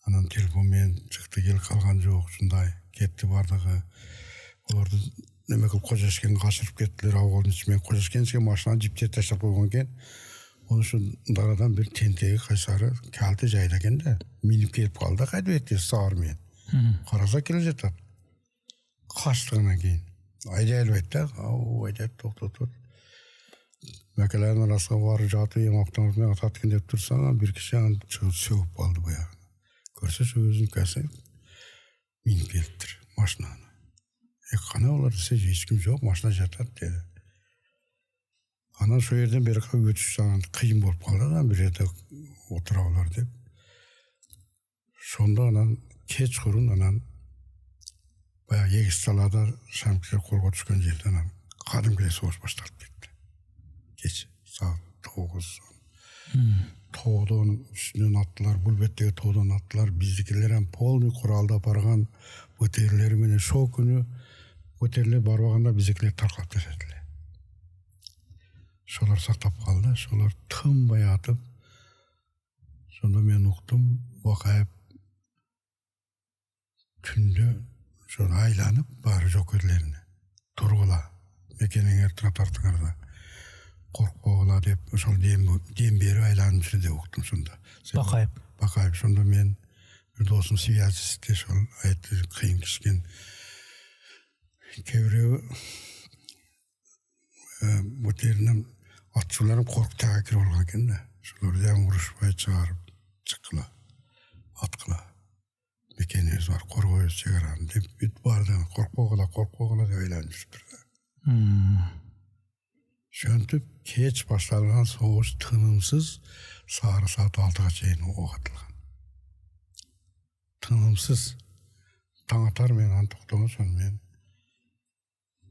Анан телефон менен чыкты, ел калган жок, ушундай кетти бардыгы. Олорду неме кылып Кожешкенге качырып кеттилер, авылдын ичимен. Кожешкенчиге машина жиптер таштап койгон экен. Ошо дарадан бир тентеги кайсары калты жайда экен да, минип келип калды, кайтып кетти саар менен. Караса келе жатат. Качтыгынан кийин айдай албайт да, айдайт, токтотот. Мәкелердин арасына барып жатып, автомат менен атат экен деп турсаң, бир киши аны чыгып сөгүп калды баягы. Көрсө өзүнүн касы минип келиптир машинаны. Кана олар десе, эч ким жок, машина жатат деди. Анан ошол жерден бери өтүш кыйын болуп калды, анан бир жерде отуралар деп. Ошондо анан кечкурун анан баягы эгиз талаада шамкилер колго түшкөн жерде анан кадимкидей согуш башталып кетти. Кеч саат 9. Тоодон үстүнөн аттылар, бул беттеги тоодон аттылар. Биздикилер эми полный куралда барган БТРлери менен шоо күнү БТРлер барбаганда биздикилер таркалап ташадылар. Шолар сактап калды, шолар тынбай атып. Сонда мен уктум, Бакаев түндө ошо айланып баары жок өрлөрүнө. Тургула, мекениңер тартыңарда. Коркпогула деп ошол дем берип айланып жүрдү деп уктум сонда. Бакаев, сонда мен бир досум связисте ошол айтты, кыйын кишкен. Кээ БТРнин атчыларын коркуп тага кирип алган экен да. Ошолорду дагы урушпай чыгарып чыккыла, аткыла. Мекенибиз бар, коргойбуз чегараны деп бүт барды, коркпогула деп айланып жүрүптүр. Шөнтүп кеч башталган согуш тынымсыз саат 6-га чейин ок атылган. Тынымсыз. Таң атар мен аны токтогон мен.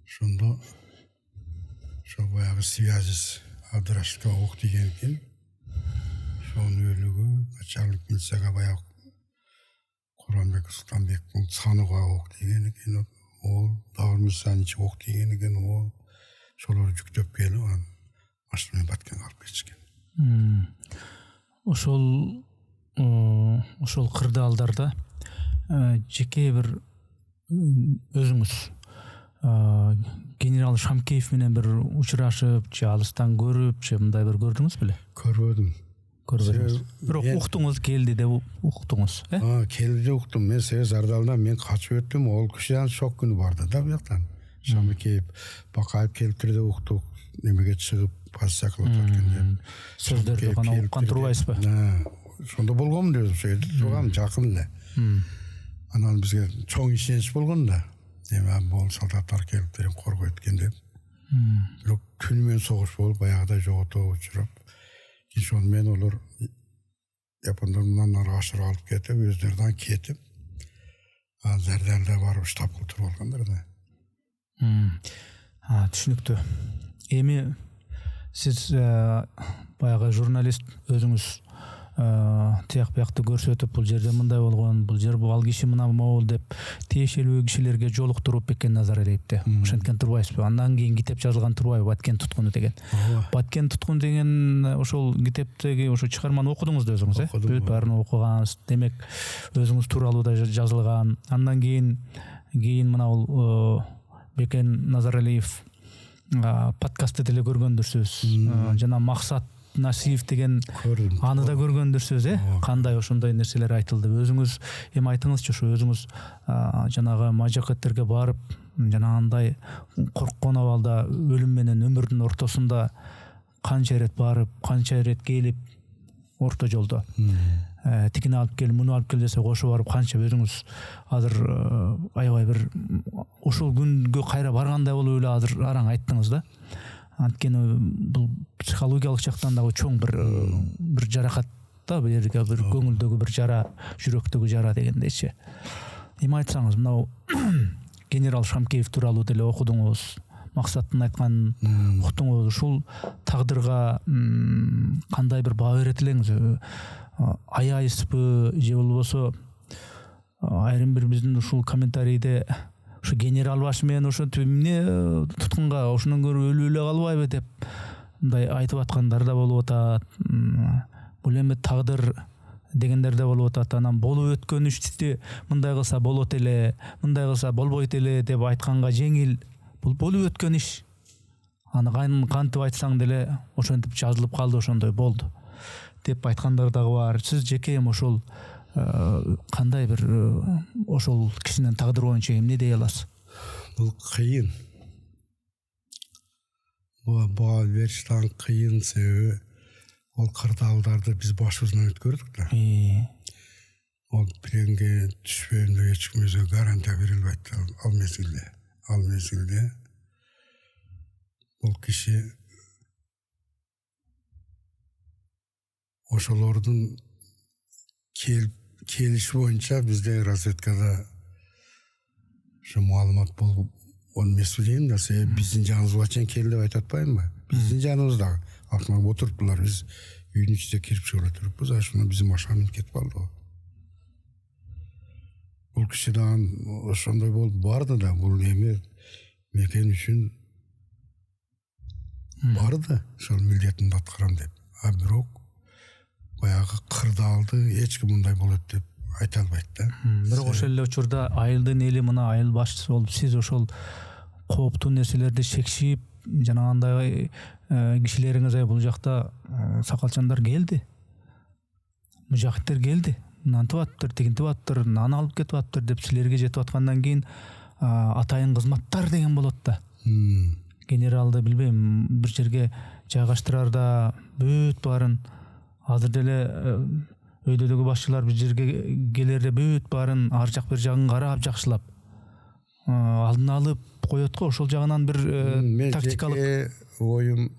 Ошондо ошо баягы связис Абдырашевке ок тийген экен. Ошонун өлүгү начальник милицияга баягы Куранбек Султанбектин саныга ок тийген экен. Ол дагы милициянын ичи ок тийген экен. Ол ошолорду жүктөп келип анан машина менен Баткенге алып кетишкен. Ошол кырдаалдарда жеке бир өзүңүз генерал Шамкеев менен бир учурашып, же алыстан көрүп, же мындай бир көрдүңүз беле? Көрбөдүм. Бирок уктуңуз, келди деп уктуңуз, келди деп уктум. Мен Севез Ардалдан мен качып өттүм. Ол киши шок күнү барды да бияктан. Шамкеев, Бакаев келиптир деп уктук. Немеге чыгып позиция кылып аткан деп. Сөздөрдү гана уккан турбайсызбы? Ошондо болгом деп ошо жерде турган жакын эле. Анан бизге чоң ишенич болгон да. Эми бул солдаттар келиптир, коргойт экен деп. Бирок күнү менен согуш болуп баягыдай жоготоо учурап, ошону мен олор япондар мындан ары ашырып алып кетип, өздөрүнөн кетип, анан Зардалда барып штаб кылып алгандар да. Түшүнүктүү. Эми сиз баягы журналист өзүңүз тияк биякты көрсөтүп бул жерде мындай болгон, бул жер ал киши мына могул деп тиешелүү кишилерге жолуктуруп Баткен Назаралиевди. Ошенткен турбайбызбы? Андан кийин китеп жазылган турбайбы? Баткен туткуну деген. Баткен туткун деген ошол китептеги ошо чыгарманы окудуңуз да өзүңүз, Бүт баарын окугансыз. Демек өзүңүз тууралуу да жазылган. Андан кийин мына бул Бекен Назаралиев подкастты деле көргөндүрсүз. Жана Максат Насиев деген аны да көргөндүрсүз, кандай ошондой нерселер айтылды. Өзүңүз эми айтыңызчы, ошо өзүңүз жанагы мажакеттерге барып, жанагындай корккон абалда өлүм менен өмүрдүн ортосунда канча ирет барып, канча ирет келип, орто жолдо тигини алып кел, муну алып кел десе кошо барып, канча өзүңүз азыр аябай бир ошол күнгө кайра баргандай болуп эле азыр араң айттыңыз да. Анткени бул психологиялык жактан дагы чоң бир жаракат да, бул жерге бир көңүлдөгү бир жара, жүрөктөгү жара дегендейчи. Эми айтсаңыз, мына генерал Шамкеев тууралуу деле окудуңуз, Максаттын айтканын уктуңуз. Ушул тагдырга кандай бир баа берет элеңиз? Аяйсызбы же болбосо айрым бир биздин ушул комментарийде ошо генерал башы менен ошо эмне туткунга ошондон көрө өлүп эле калбайбы деп мындай айтып аткандар да болуп атат. Бул эми тагдыр дегендер да болуп атат. Анан болуп өткөн ишти мындай кылса болот эле, мындай кылса болбойт эле деп айтканга жеңил. Бул болуп өткөн иш. Аны кантип айтсаң деле ошентип жазылып калды, ошондой болду деп айткандар дагы бар. Сиз жеке эми ошол кандай бир ошол кишинин тагдыры боюнча эмне дей аласыз? Бул кыйын. Баа бериш таң кыйын себеби ол кырдаалдарды биз башыбыздан өткөрдүк да. Ол пленге түшпөйм деп эч ким өзү гарантия бере албайт ал мезгилде. Бул киши ошолордун келиши боюнча бизде разведкада ошо маалымат болуп эмес билейм да, себеби биздин жаныбызга чейин кел деп айтып атпаймынбы? Биздин жаныбызда артынан отуруптулар, биз үйдүн ичине кирип чыгып отуруппуз, ошондо биздин машина менен кетип калды. Бул киши дагы ошондой болуп барды да, бул эми мекен үчүн барды, ошол милдетимди аткарам деп. А бирок баягы кырдаалды эч ким мындай болот деп айта албайт да. Бирок ошол эле учурда айылдын эли, мына айыл башчысы болуп сиз ошол кооптуу нерселерди шекшип, жанагындай кишилериңиз бул жакта сакалчандар келди, мужахиттер келди, мынантип атыптыр, тигинтип атыптыр, аны алып кетип атыптыр деп силерге жетип аткандан кийин атайын кызматтар деген болот да. Генералды билбейм, бир жерге жайгаштырарда бүт баарын азыр деле өйдөдөгү башчылар бир жерге келерде бүт баарын ар жак бир жагын карап жакшылап алдын алып коет го. Ошол жагынан бир тактикалык. Мен оюм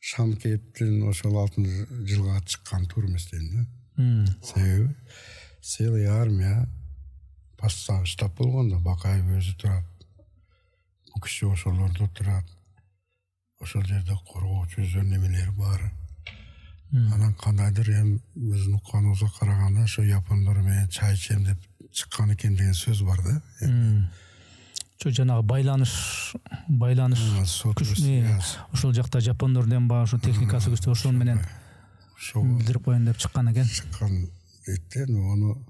Шамкеевдин ошол 6-жылга чыккан туура эмес дейм да. Себеби целый армия постоянно штаб болгондо Бакаев өзү турат, бул киши ошолордо турат, ошол жерде коргоочу өздөрүнүн немелери бар. Анан кандайдыр эми биздин укканыбызга караганда ошо япондор менен чай ичем деп чыккан экен деген сөз бар да. Ошо жанагы байланыш күчү, ошол жакта жапондордон ба ошо техникасы күчтүү, ошол менен билдирип коеюн деп чыккан экен. Чыккан эттен ону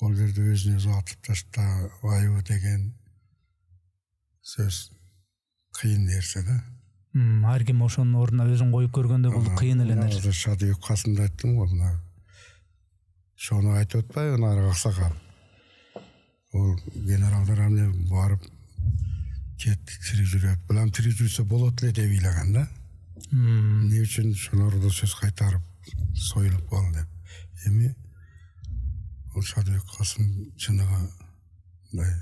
ол жерде өзүн өзү атып таштабайбы деген сөз кыйын нерсе да. Ар ким ошонун ордуна өзүн коюп көргөндө бул кыйын эле нерсе. Шадыбек касымда айттым го, мына ошону айтып атпайбы, нарыг аксакал. Ол генералдар эмне барып кетти, тирүү жүрөт. Булам тирүү жүрсө болот эле деп ыйлаган да. Эмне үчүн ошолорду сөз кайтарып союлуп калды деп. Эми ол Шадыбек Касым чыныгы мындай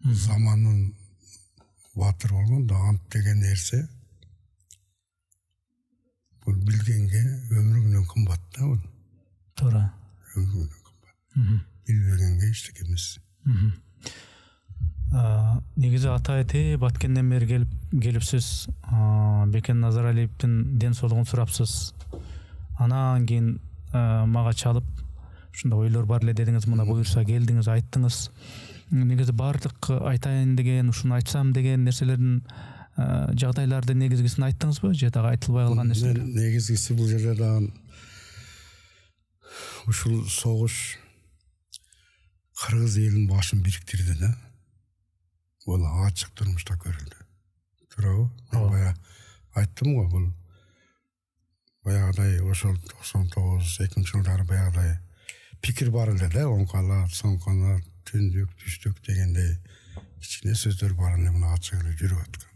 заманын батыр болгон да, ант деген нерсе бул билгенге өмүрүңдөн кымбат да бул. Туура. Өмүрүңдөн кымбат. Билбегенге эчтеке эмес. Негизи ата эте Баткенден бери келипсиз, Бекен Назаралиевдин ден соолугун сурапсыз. Анан кийин мага чалып ушундай ойлор бар эле дедиңиз, мына буюрса келдиңиз, айттыңыз. Негизи баардык айтайын деген, ушуну айтсам деген нерселердин жагдайларды негизгисин айттыңызбы же дагы айтылбай калган нерсе? Негизгиси бул жерде дагы ушул согуш кыргыз элинин башын бириктирди да. Бул ачык турмушта көрүлдү. Туурабы? Бая айттым го, бул баягыдай ошол 99-жылдары баягыдай пикир бар эле да, оңкала, соңкала, түндүк, түштүк дегендей кичине сөздөр бар эле, мына ачык эле жүрүп аткан.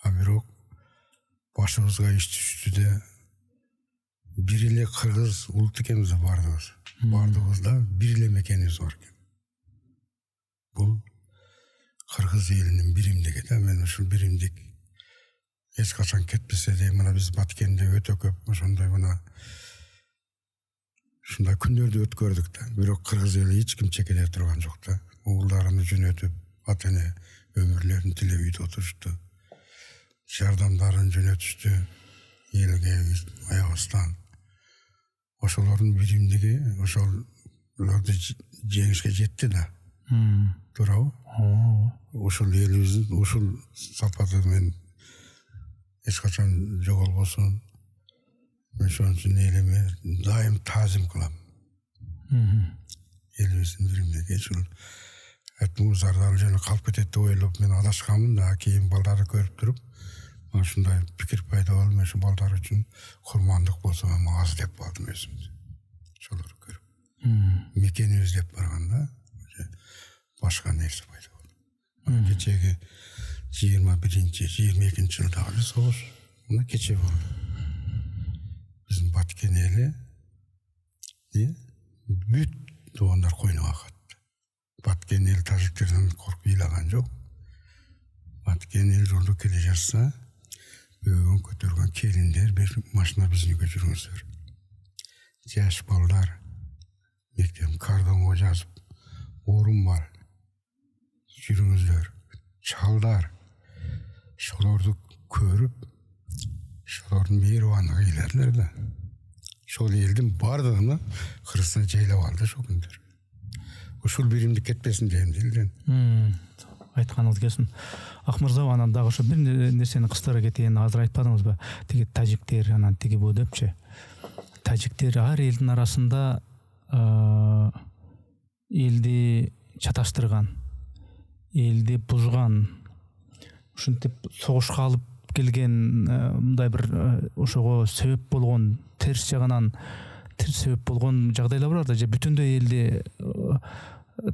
А бирок башыбызга иш түштү да, бир эле кыргыз улут экенбиз да бардыгыбыз. Бардыгыбызда бир эле мекенибиз бар экен. Бул кыргыз элинин биримдиги да. Мен ушул биримдик эч качан кетпесе де, мына биз Баткенде өтө көп ошондой мына ушундай күндөрдү өткөрдүк да. Бирок кыргыз эли эч ким чекеде турган жок да. Уулдарын жөнөтүп, ата-эне өмүрлөрүн тилеп үйдө отурушту. Жардамдарын жөнөтүштү элге аябастан. Ошолордун биримдиги ошолорду жеңишке жетти да. Туурабы? Ушул элибиздин ушул сапаты мен эч качан жоголбосун. Мен ошон үчүн элиме дайым таазим кылам. Элибиздин биримдиги ушул айтмыңыздар жөнү калып кетет деп ойлоп мен адашканмын да, кийин балдарды көрүп туруп ушундай пикир пайда болуп, мен ушу балдар үчүн курмандык болсо аз деп калдым өзүмдү. Ошолорду көрүп. Мекенибиз деп барганда башка нерсе пайда болду. Кечеги 21-22 жылдагы согуш мына кече болду. Биздин Баткен эли бүт туугандар койнуга катты. Баткен эл тажиктерден коркуп ыйлаган жок. Баткен эл жолдо келе жатса, өгөн көтөргөн келиндер бир машина биздин үйгө жүрүңүздөр. Жаш балдар мектеп кардонго жазып, орун бар. Жүрүңүздөр. Чалдар ошолорду көрүп, ошолордун мейрибандыгы ыйладылар да. Ошол элдин бардыгына Кыргызстан жайлап алды ошол күндөр. Ушул биримдик кетпесин дейм элден. Айтканыңыз келсин. Акмырза, анан дагы ошо бир нерсени кыстыра кетейин, азыр айтпадыңызбы? Тиги тажиктер, анан тиги бу депчи. Тажиктер ар элдин арасында элди чаташтырган, элди бузган, ушинтип согушка алып келген, мындай бир ошого себеп болгон, терс жагынан себеп болгон жагдайлар бар да, же бүтүндөй элди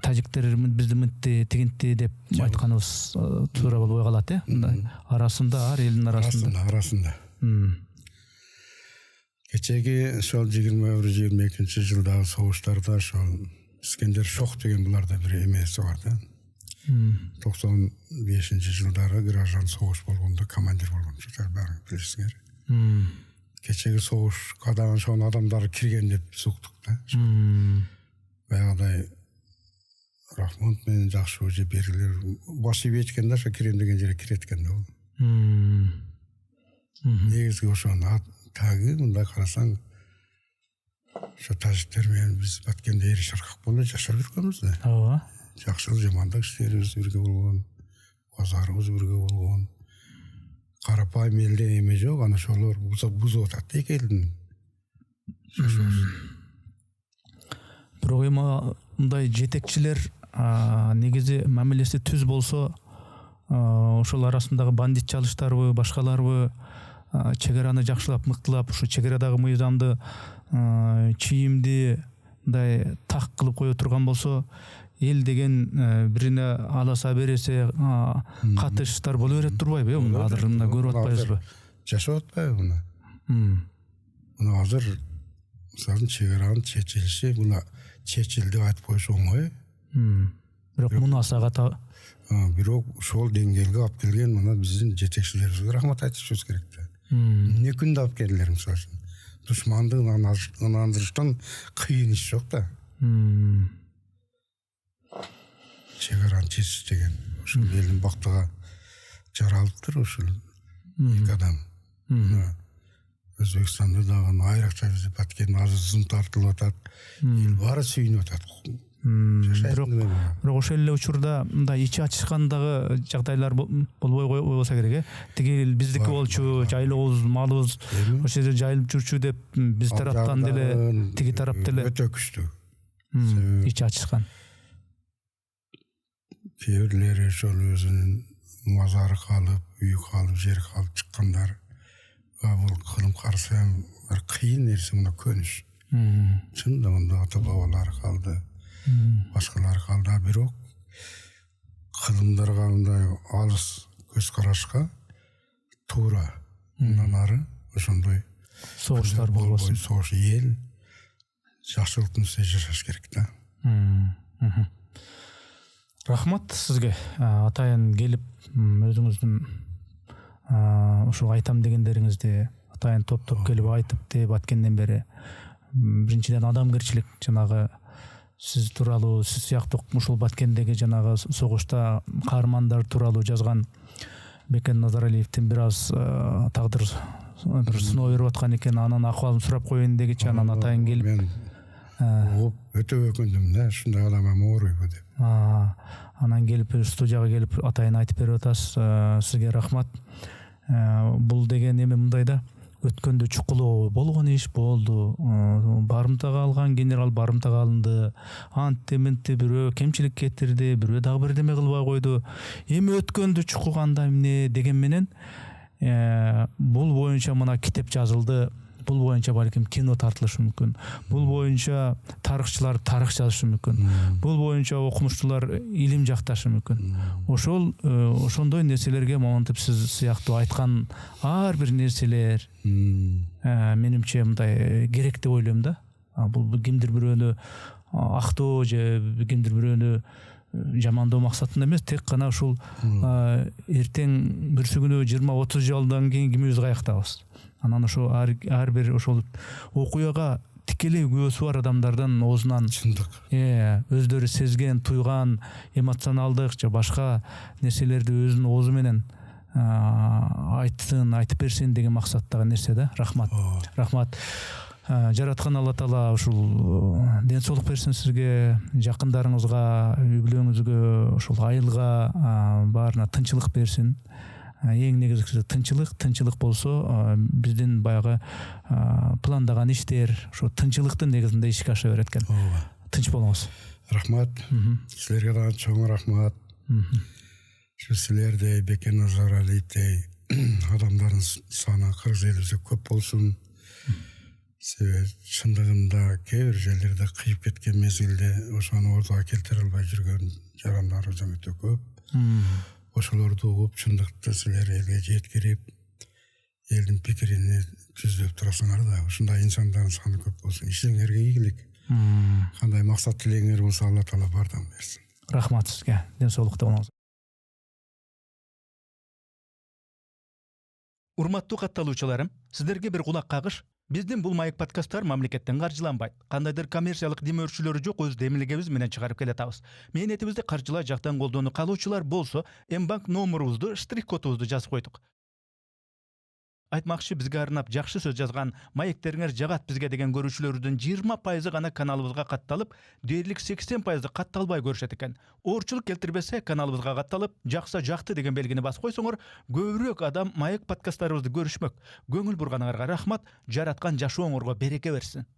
тажиктер бизди мынтти тигинти деп айтканыбыз туура болбой калат, мындай арасында, ар элдин арасында. Кечеги ошол 21-22 жылдагы согуштарда ошол Искендер Шох деген буларда бир эмеси бар да. 95-жылдары граждан согуш болгондо командир болгончу, баарын билесиңер. Кечеги согушка дагы ошол адамдар кирген деп суктук да. Баягыдай Рахмон менен жакшы же берилер башы эчкен да, ошо кирем деген жерге кирет экен да ол. Негизги ошону тагы мындай карасаң, ошо тажиктер менен биз Баткенде эри шаркак болуп жашап жүргөнбүз да. Ооба. Жакшылык жамандык иштерибиз бирге болгон, базарыбыз бирге болгон. Карапайым элде эме жок, ана ошолор бузуп атат эки элдин. Бирок эми мындай жетекчилер негизи мамилеси түз болсо, ошол арасындагы бандит чалыштарбы, башкаларбы, чегараны жакшылап, мыктылап, ушу чегарадагы мыйзамды чийимди мындай так кылып кое турган болсо, эл деген бирине аласа бересе катышыштар боло берет турбайбы? Азыр мына көрүп атпайбызбы? Жашап атпайбы мына? Мына азыр мисалы чегаранын чечилиши, мына чечилди айтып коюш оңой. Бирок муну асага бирок ошол деңгээлге алып келген мына биздин жетекчилерибизге рахмат айтышыбыз керек да. Эмне күндө алып келдилер мисалы үчүн. Душманды ынандырыштан кыйын иш жок да. Чегараны чечиш деген ушул элдин бактыга жаралыптыр ушул эки адам. Өзбекстанда дагы айрыкча бизде баткен азызын тартылып атат. Эл баары сүйүнүп атат. Бирок ошол эле учурда мындай ичи ачышкандагы жагдайлар болбой болсо керек, тиги биздики болчу, жайлообуз, малыбыз ошол жерде жайылып жүрчү деп биз тараптан деле тиги тарап деле өтө күчтүү. ичи ачышкан. Кээ бирлери ошол өзүнүн мазары калып, үйү калып, жери калып чыккандар. Бул кылым карсы бир кыйын нерсе, мына көнүш. Чында мында ата бабалары калды, башкалары калды, бирок кылымдарга мындай алыс көз карашка туура. Мындан ары ошондой Согуштар болбосун. Согуш эл жакшылыктын үстүнө жашаш керек да. Рахмат сизге. Атайын келип өзүңүздүн ушул айтам дегендериңизди атайын топ келип айтып деп аткенден бери биринчиден адамгерчилик, жанагы сиз тууралуу, сиз сыяктуу ушул Баткендеги жанагы согушта каармандар тууралуу жазган Бекен Назаралиевдин бир аз тагдыр бир сыноо берип аткан экен, анын акыбалын сурап коеюн дегичи, анан атайын келип мен өтө өкүндүм да, ушундай адам ооруйбу деп. Анан келип студияга келип атайын айтып берип атасыз. Сизге рахмат. Бул деген эме мындай да, өткөндө чукулуу болгон иш болду. Барымтага алган генерал барымтага алынды. Антте ментте бирөө кемчилик кетирди, бирөө дагы бирдеме кылбай койду. Эми өткөндө чукуганда эмне деген менен бул боюнча мына китеп жазылды. Бул боюнча балким кино тартылышы мүмкүн. Бул боюнча тарыхчылар тарых жазышы мүмкүн. Бул боюнча окумуштуулар илим жакташы мүмкүн. Ошондой нерселерге монтип сиз сыяктуу айткан ар бир нерселер менимче мындай керек деп ойлойм да. Бул кимдир бирөөнү актоо же кимдир бирөөнү жамандоо максатында эмес, тек гана ушул эртең бүрсүгүнө 20-30 жылдан кийин кимибиз каяктабыз. Анан ошо ар бир ошол окуяга тикелей күбөсү бар адамдардан оозунан чындык, өздөрү сезген, туйган эмоционалдык же башка нерселерди өзүнүн оозу менен айтып берсин деген максаттагы нерсе да. Рахмат. Рахмат. Жараткан Алла Таала ушул ден соолук берсин сизге, жакындарыңызга, үй бүлөңүзгө, ушул айылга баарына тынчылык берсин. Эң негизгиси тынчылык болсо биздин баягы пландаган иштер ошо тынчылыктын негизинде ишке аша берет экен. Тынч болуңуз. Рахмат. Силерге да чоң рахмат. Силердей Бекен Назаралиевдей адамдардын саны 40-50 көп болсун. Себеби чындыгында кээ бир жерлерде кыйып кеткен мезгилде ошону ортого келтире албай жүргөн жарандар өтө көп. Ошолорду угуп, чындыкты силер элге жеткирип, элдин пикиrini түзүп турасыңар да. Ушундай инсандардын саны көп болсун. Ишиңерге ийгилик. Кандай максат тилеңер болсо Алла Таала бардам берсин. Рахмат сизге. Ден соолукта болуңуз. Урматтуу катталуучуларым, сиздерге бир кулак кагыш. Биздин бул маек подкасттар мамлекеттен каржыланбайт. Кандайдыр коммерциялык демөөрчүлөрү жок, өз демилигибиз менен чыгарып келатабыз. Мээнетибизди каржылай жактан колдоону каалоочулар болсо, М-банк номурубузду, штрих-кодубузду жазып койдук. Айтмакчы, бизге арнап жакшы сөз жазган, маектериңер жагат бизге деген көрүүчүлөрүдүн 20% гана каналыбызга катталып, дээрлик 80% катталбай көрүшөт экен. Оорчулук келтирбесе, каналыбызга катталып, жакса жакты деген белгини басып койсоңор, көбүрөөк адам маек подкасттарыбызды көрүшмөк. Көңүл бурганыңарга рахмат, жараткан жашооңорго береке берсин.